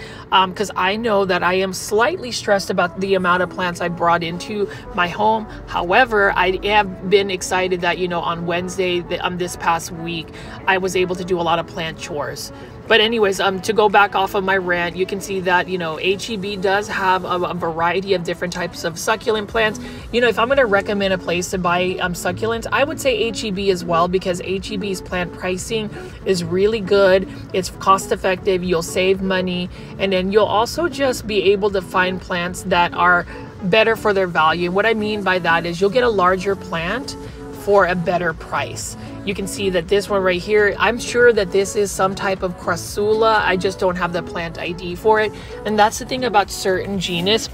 because I know that I am slightly stressed about the amount of plants I brought into my home. However, I have been excited that, you know, on Wednesday this past week, I was able to do a lot of plant chores. But anyways, to go back off of my rant, you can see that, you know, HEB does have a variety of different types of succulent plants. You know, if I'm going to recommend a place to buy succulents, I would say HEB as well, because HEB's plant pricing is really good. It's cost effective. You'll save money. And then you'll also just be able to find plants that are better for their value. What I mean by that is you'll get a larger plant for a better price. You can see that this one right here, I'm sure that this is some type of crassula. I just don't have the plant ID for it. And that's the thing about certain genus.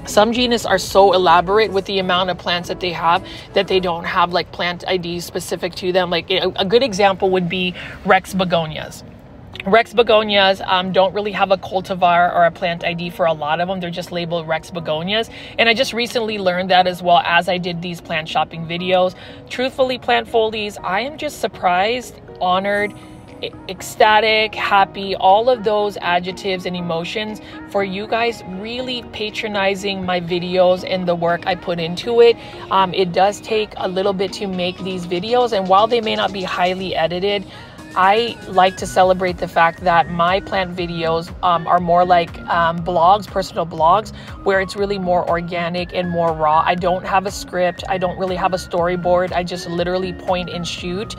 Some genus are so elaborate with the amount of plants that they have that they don't have like plant ID specific to them. Like a good example would be Rex begonias. Rex begonias don't really have a cultivar or a plant ID for a lot of them. They're just labeled Rex begonias. And I just recently learned that as well as I did these plant shopping videos. Truthfully, plant folies, I am just surprised, honored, ecstatic, happy, all of those adjectives and emotions for you guys really patronizing my videos and the work I put into it. It does take a little bit to make these videos, and while they may not be highly edited, I like to celebrate the fact that my plant videos are more like blogs, personal blogs, where it's really more organic and more raw. I don't have a script. I don't really have a storyboard. I just literally point and shoot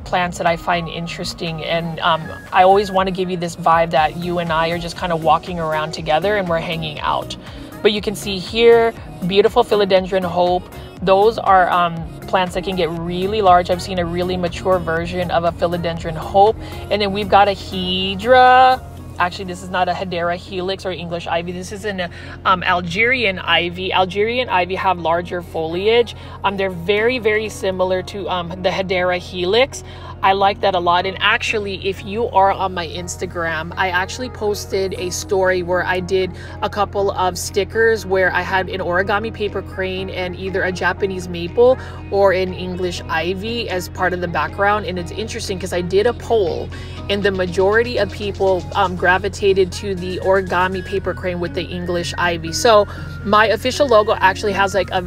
plants that I find interesting. And I always want to give you this vibe that you and I are just kind of walking around together and we're hanging out. But you can see here, beautiful Philodendron Hope. Those are plants that can get really large. I've seen a really mature version of a Philodendron Hope. And then we've got a Hydra. Actually, this is not a Hedera helix or English ivy. This is an Algerian ivy. Algerian ivy have larger foliage. They're very, very similar to the Hedera helix. I like that a lot. And actually, if you are on my Instagram, I actually posted a story where I did a couple of stickers where I had an origami paper crane and either a Japanese maple or an English ivy as part of the background. And it's interesting because I did a poll and the majority of people gravitated to the origami paper crane with the English ivy. So my official logo actually has like a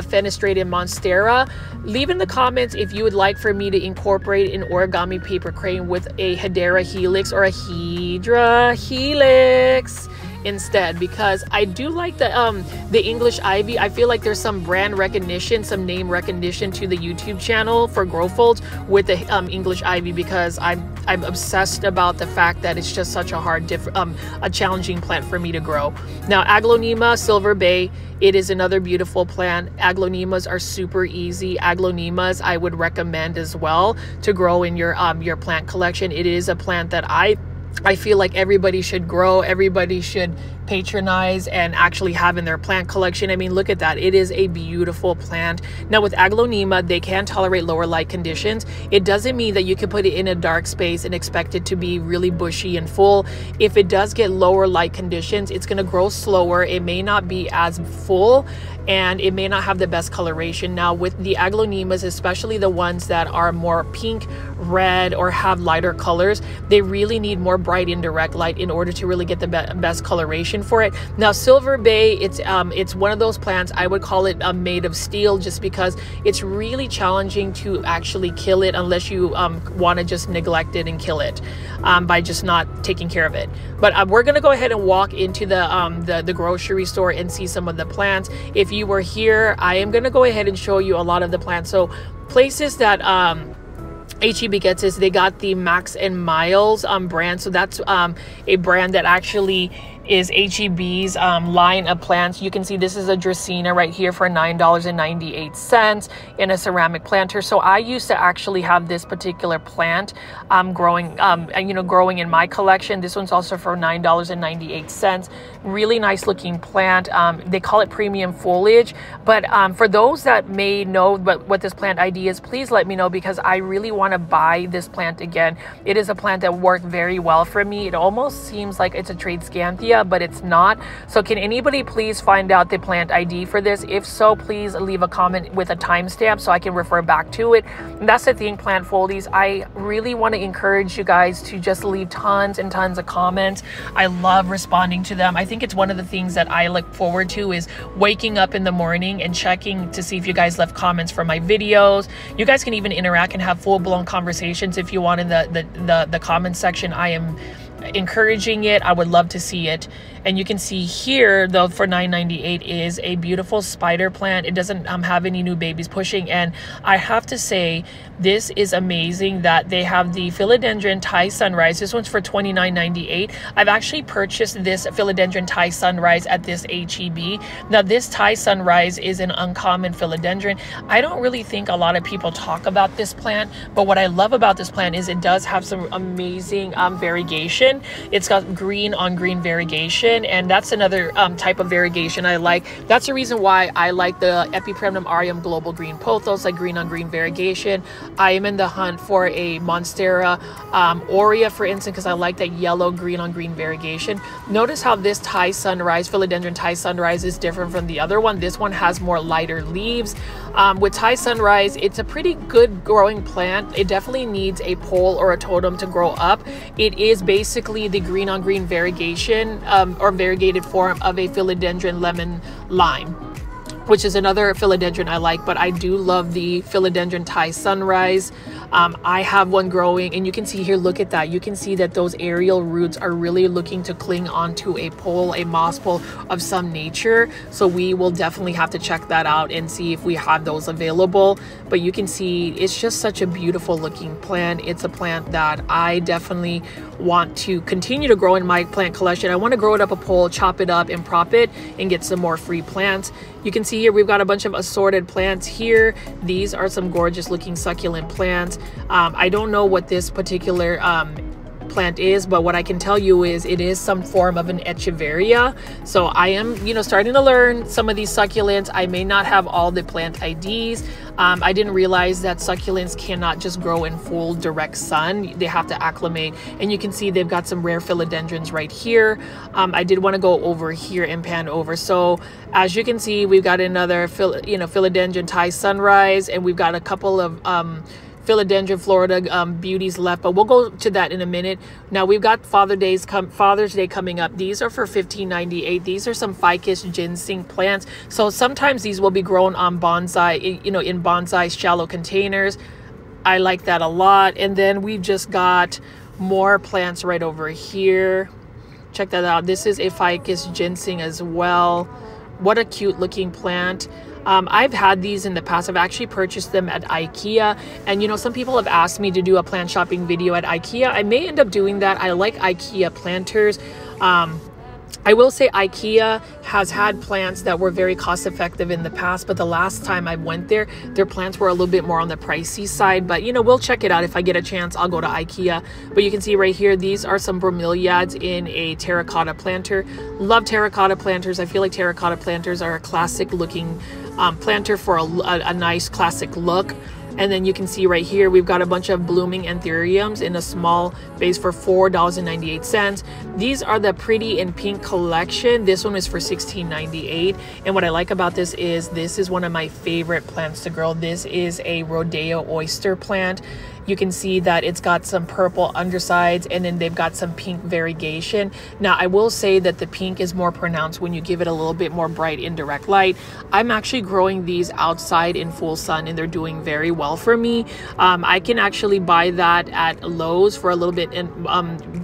fenestrated monstera. Leave in the comments if you would like for me to incorporate an origami paper crane with a Hedera helix or a Hydra helix instead, because I do like the English ivy. I feel like there's some brand recognition, some name recognition to the YouTube channel for grow folds with the English ivy, because I'm obsessed about the fact that it's just such a hard, a challenging plant for me to grow. Now, Aglaonema Silver Bay, it is another beautiful plant. Aglaonemas are super easy. Aglaonemas I would recommend as well to grow in your plant collection. It is a plant that I feel like everybody should grow, everybody should patronize and actually have in their plant collection. I mean, look at that. It is a beautiful plant. Now with Aglaonema, they can tolerate lower light conditions. It doesn't mean that you can put it in a dark space and expect it to be really bushy and full. If it does get lower light conditions, it's going to grow slower. It may not be as full and it may not have the best coloration. Now with the Aglaonemas, especially the ones that are more pink, red, or have lighter colors, they really need more bright indirect light in order to really get the best coloration for it. Now Silver Bay, it's one of those plants, I would call it made of steel, just because it's really challenging to actually kill it unless you want to just neglect it and kill it by just not taking care of it. But we're gonna go ahead and walk into the grocery store and see some of the plants. If you were here, I am gonna go ahead and show you a lot of the plants. So places that HEB gets is they got the Max and Miles brand. So that's a brand that actually is HEB's line of plants. You can see this is a Dracaena right here for $9.98 in a ceramic planter. So I used to actually have this particular plant growing in my collection. This one's also for $9.98. Really nice looking plant. They call it premium foliage, but for those that may know what this plant ID is, please let me know, because I really want to buy this plant again. It is a plant that worked very well for me. It almost seems like it's a trade Scanthia, but it's not. So can anybody please find out the plant ID for this? If so, please leave a comment with a timestamp so I can refer back to it. And that's the thing, plant foldies, I really want to encourage you guys to just leave tons and tons of comments. I love responding to them. I think it's one of the things that I look forward to, is waking up in the morning and checking to see if you guys left comments for my videos. You guys can even interact and have full-blown conversations if you want in the comments section. I am encouraging it. I would love to see it. And you can see here, though, for $9.98 is a beautiful spider plant. It doesn't have any new babies pushing, and I have to say this is amazing that they have the Philodendron Thai Sunrise. This one's for $29.98. I've actually purchased this Philodendron Thai Sunrise at this HEB. Now this Thai Sunrise is an uncommon philodendron. I don't really think a lot of people talk about this plant, but what I love about this plant is it does have some amazing variegation. variegation. It's got green on green variegation, and that's another type of variegation I like. That's the reason why I like the Epipremnum aureum global green pothos, like green on green variegation. I am in the hunt for a Monstera aurea, for instance, because I like that yellow green on green variegation. Notice how this Thai Sunrise, Philodendron Thai Sunrise, is different from the other one. This one has more lighter leaves. With Thai Sunrise, it's a pretty good growing plant. It definitely needs a pole or a totem to grow up. It is basically the green on green variegation or variegated form of a Philodendron lemon lime, which is another philodendron I like, but I do love the Philodendron Thai Sunrise. I have one growing, and you can see here, look at that. You can see that those aerial roots are really looking to cling onto a pole, a moss pole of some nature. So we will definitely have to check that out and see if we have those available. But you can see it's just such a beautiful looking plant. It's a plant that I definitely want to continue to grow in my plant collection. I want to grow it up a pole, chop it up and prop it and get some more free plants. You can see here we've got a bunch of assorted plants here. These are some gorgeous looking succulent plants. I don't know what this particular plant is, but what I can tell you is it is some form of an echeveria. So I am, starting to learn some of these succulents. I may not have all the plant IDs. I didn't realize that succulents cannot just grow in full direct sun. They have to acclimate, and you can see they've got some rare philodendrons right here. I did want to go over here and pan over. So as you can see, we've got another Philodendron Thai Sunrise, and we've got a couple of Philodendron Florida beauties left, but we'll go to that in a minute. Now we've got Father's Day coming up. These are for $15.98. These are some ficus ginseng plants. So sometimes these will be grown on bonsai, in bonsai shallow containers. I like that a lot. And then we've just got more plants right over here. Check that out. This is a ficus ginseng as well. What a cute looking plant. I've had these in the past. I've actually purchased them at IKEA, and some people have asked me to do a plant shopping video at IKEA. I may end up doing that. I like IKEA planters. I will say IKEA has had plants that were very cost effective in the past, but the last time I went there, their plants were a little bit more on the pricey side. But we'll check it out. If I get a chance, I'll go to IKEA. But you can see right here, these are some bromeliads in a terracotta planter. Love terracotta planters. I feel like terracotta planters are a classic looking planter for a nice classic look. And then you can see right here, we've got a bunch of blooming anthuriums in a small vase for $4.98. These are the Pretty in Pink collection. This one is for $16.98. And what I like about this is one of my favorite plants to grow. This is a Rodeo oyster plant. You can see that it's got some purple undersides, and then they've got some pink variegation. Now, I will say that the pink is more pronounced when you give it a little bit more bright indirect light. I'm actually growing these outside in full sun, and they're doing very well for me. I can actually buy that at Lowe's for a little bit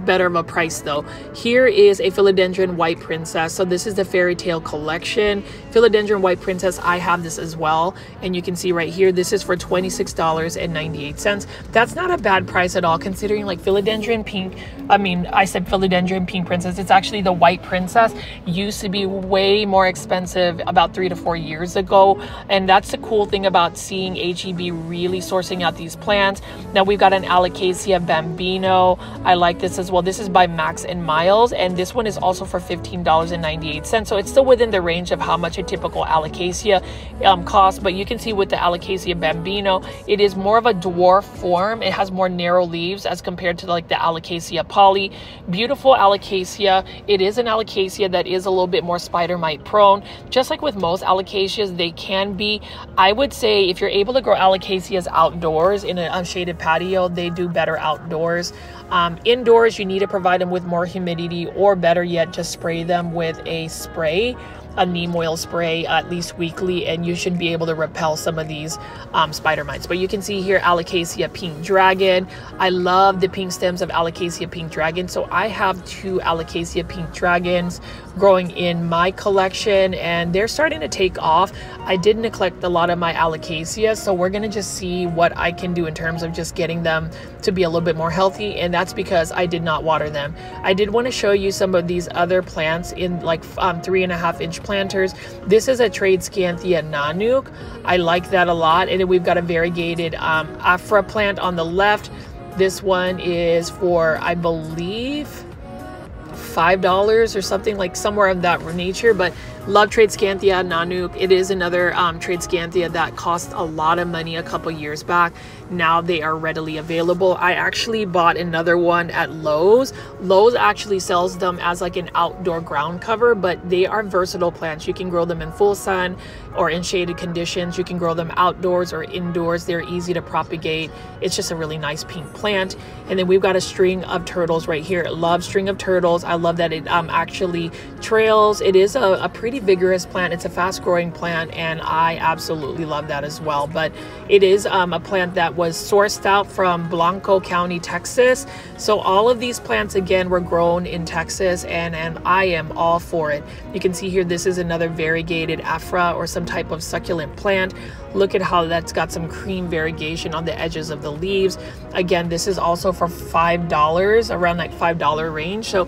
better of a price though. Here is a Philodendron White Princess. So this is the Fairy Tale collection. Philodendron White Princess, I have this as well. And you can see right here, this is for $26.98. That's not a bad price at all, considering like Philodendron Pink, I said Philodendron Pink Princess. It's actually the White Princess. Used to be way more expensive about 3 to 4 years ago. And that's the cool thing about seeing HEB really sourcing out these plants. Now we've got an Alocasia Bambino. I like this as well. This is by Max and Miles, and this one is also for $15.98. So it's still within the range of how much a typical Alocasia costs. But you can see with the Alocasia Bambino, it is more of a dwarf form. It has more narrow leaves as compared to like the Alocasia Poly. Beautiful Alocasia. It is an Alocasia that is a little bit more spider mite prone. Just like with most Alocasias, they can be. I would say if you're able to grow Alocasias outdoors in an unshaded patio, they do better outdoors. Indoors, you need to provide them with more humidity, or better yet, just spray them with a spray, a neem oil spray at least weekly, and you should be able to repel some of these spider mites. But you can see here Alocasia Pink Dragon. I love the pink stems of Alocasia Pink Dragon. So I have 2 Alocasia Pink Dragons growing in my collection, and they're starting to take off. I did neglect a lot of my Alocasias, so we're gonna just see what I can do in terms of just getting them to be a little bit more healthy, and that's because I did not water them. I did want to show you some of these other plants in like 3.5 inch planters. This is a Tradescanthia Nanook. I like that a lot. And then we've got a variegated Afra plant on the left. This one is for, I believe, $5 or something, like somewhere of that nature. But love Tradescantia Nanook. It is another Tradescantia that cost a lot of money a couple years back. Now they are readily available. I actually bought another one at Lowe's. Lowe's actually sells them as like an outdoor ground cover, but they are versatile plants. You can grow them in full sun or in shaded conditions. You can grow them outdoors or indoors. They're easy to propagate. It's just a really nice pink plant. And then we've got a string of turtles right here. Love string of turtles. I love that it actually trails. It is a pretty vigorous plant. It's a fast growing plant, and I absolutely love that as well. But it is a plant that was sourced out from Blanco County, Texas. So all of these plants again were grown in Texas, and I am all for it. You can see here, this is another variegated Aphra or some type of succulent plant. Look at how that's got some cream variegation on the edges of the leaves. Again, this is also for $5, around like $5 range. So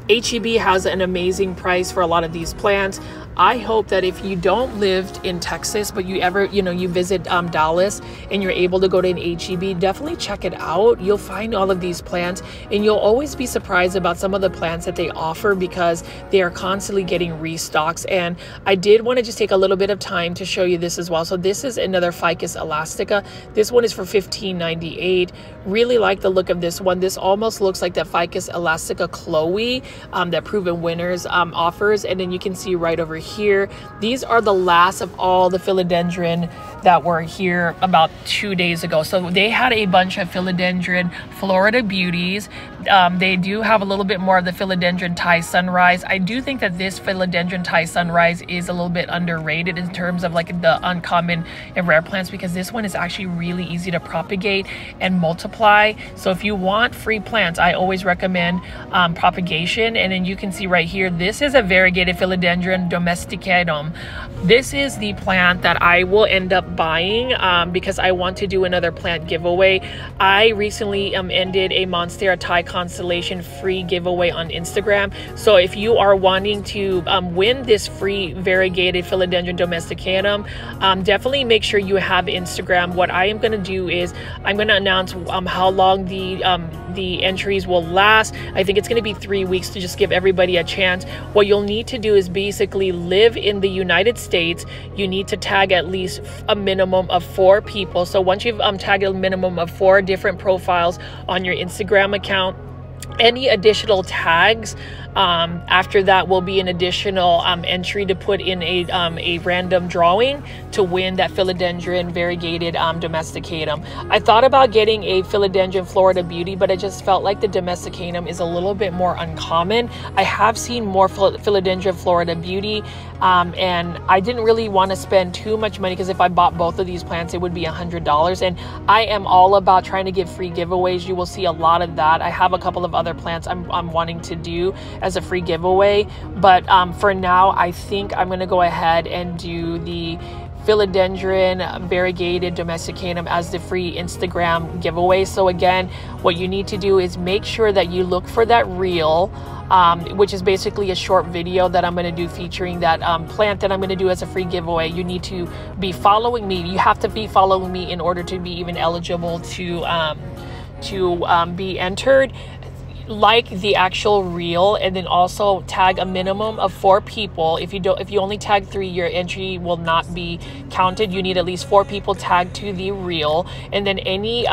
HEB has an amazing price for a lot of these plants. I hope that if you don't live in Texas, but you ever, you visit Dallas and you're able to go to an HEB, definitely check it out. You'll find all of these plants, and you'll always be surprised about some of the plants that they offer because they are constantly getting restocks. And I did want to just take a little bit of time to show you this as well. So this is another Ficus elastica. This one is for $15.98. Really like the look of this one. This almost looks like the Ficus elastica Chloe that Proven Winners offers. And then you can see right over here, these are the last of all the philodendron that were here about 2 days ago. So they had a bunch of Philodendron Florida Beauties. They do have a little bit more of the Philodendron Thai Sunrise. I do think that this Philodendron Thai Sunrise is a little bit underrated in terms of like the uncommon and rare plants, because this one is actually really easy to propagate and multiply. So if you want free plants, I always recommend propagation. And then you can see right here, this is a variegated Philodendron Domesticanum. This is the plant that I will end up buying because I want to do another plant giveaway. I recently ended a Monstera Thai Constellation free giveaway on Instagram. So if you are wanting to win this free variegated Philodendron Domesticanum, definitely make sure you have Instagram. What I am going to do is I'm going to announce how long the entries will last. I think it's going to be 3 weeks to just give everybody a chance. What you'll need to do is basically live in the United States. You need to tag at least a minimum of 4 people. So once you've tagged a minimum of 4 different profiles on your Instagram account, any additional tags after that will be an additional entry to put in a random drawing to win that Philodendron Variegated Domesticanum. I thought about getting a Philodendron Florida Beauty, but I just felt like the Domesticanum is a little bit more uncommon. I have seen more Philodendron Florida Beauty, and I didn't really want to spend too much money, because if I bought both of these plants, it would be $100. And I am all about trying to give free giveaways. You will see a lot of that. I have a couple of other plants I'm wanting to do as a free giveaway, but for now I think I'm going to go ahead and do the Philodendron Variegated Domesticanum as the free Instagram giveaway. So again, what you need to do is make sure that you look for that reel, which is basically a short video that I'm going to do featuring that plant that I'm going to do as a free giveaway. You need to be following me. You have to be following me in order to be even eligible to be entered. Like the actual reel, and then also tag a minimum of 4 people. If you only tag 3, your entry will not be counted. You need at least 4 people tagged to the reel, and then any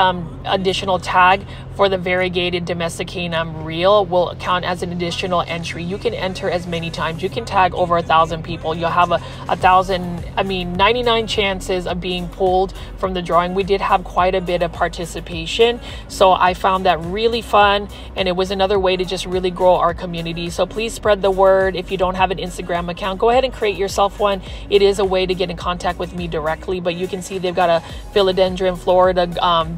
additional tag for the Variegated Domesticanum reel will count as an additional entry. You can enter as many times. You can tag over 1,000 people. You'll have 99 chances of being pulled from the drawing. We did have quite a bit of participation, so I found that really fun, and it was another way to just really grow our community. So please spread the word. If you don't have an Instagram account, go ahead and create yourself one. It is a way to get in contact with me directly, but you can see they've got a Philodendron Florida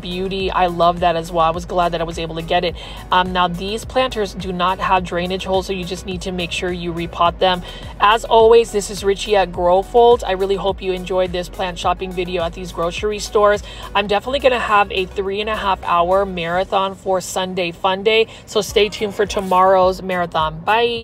Beauty. I love that as well. I was glad that I was able to get it. Now these planters do not have drainage holes, so you just need to make sure you repot them. As always, this is Richie at Grow Folds. I really hope you enjoyed this plant shopping video at these grocery stores. I'm definitely going to have a 3.5-hour marathon for Sunday Fun Day, so stay tuned for tomorrow's marathon. Bye.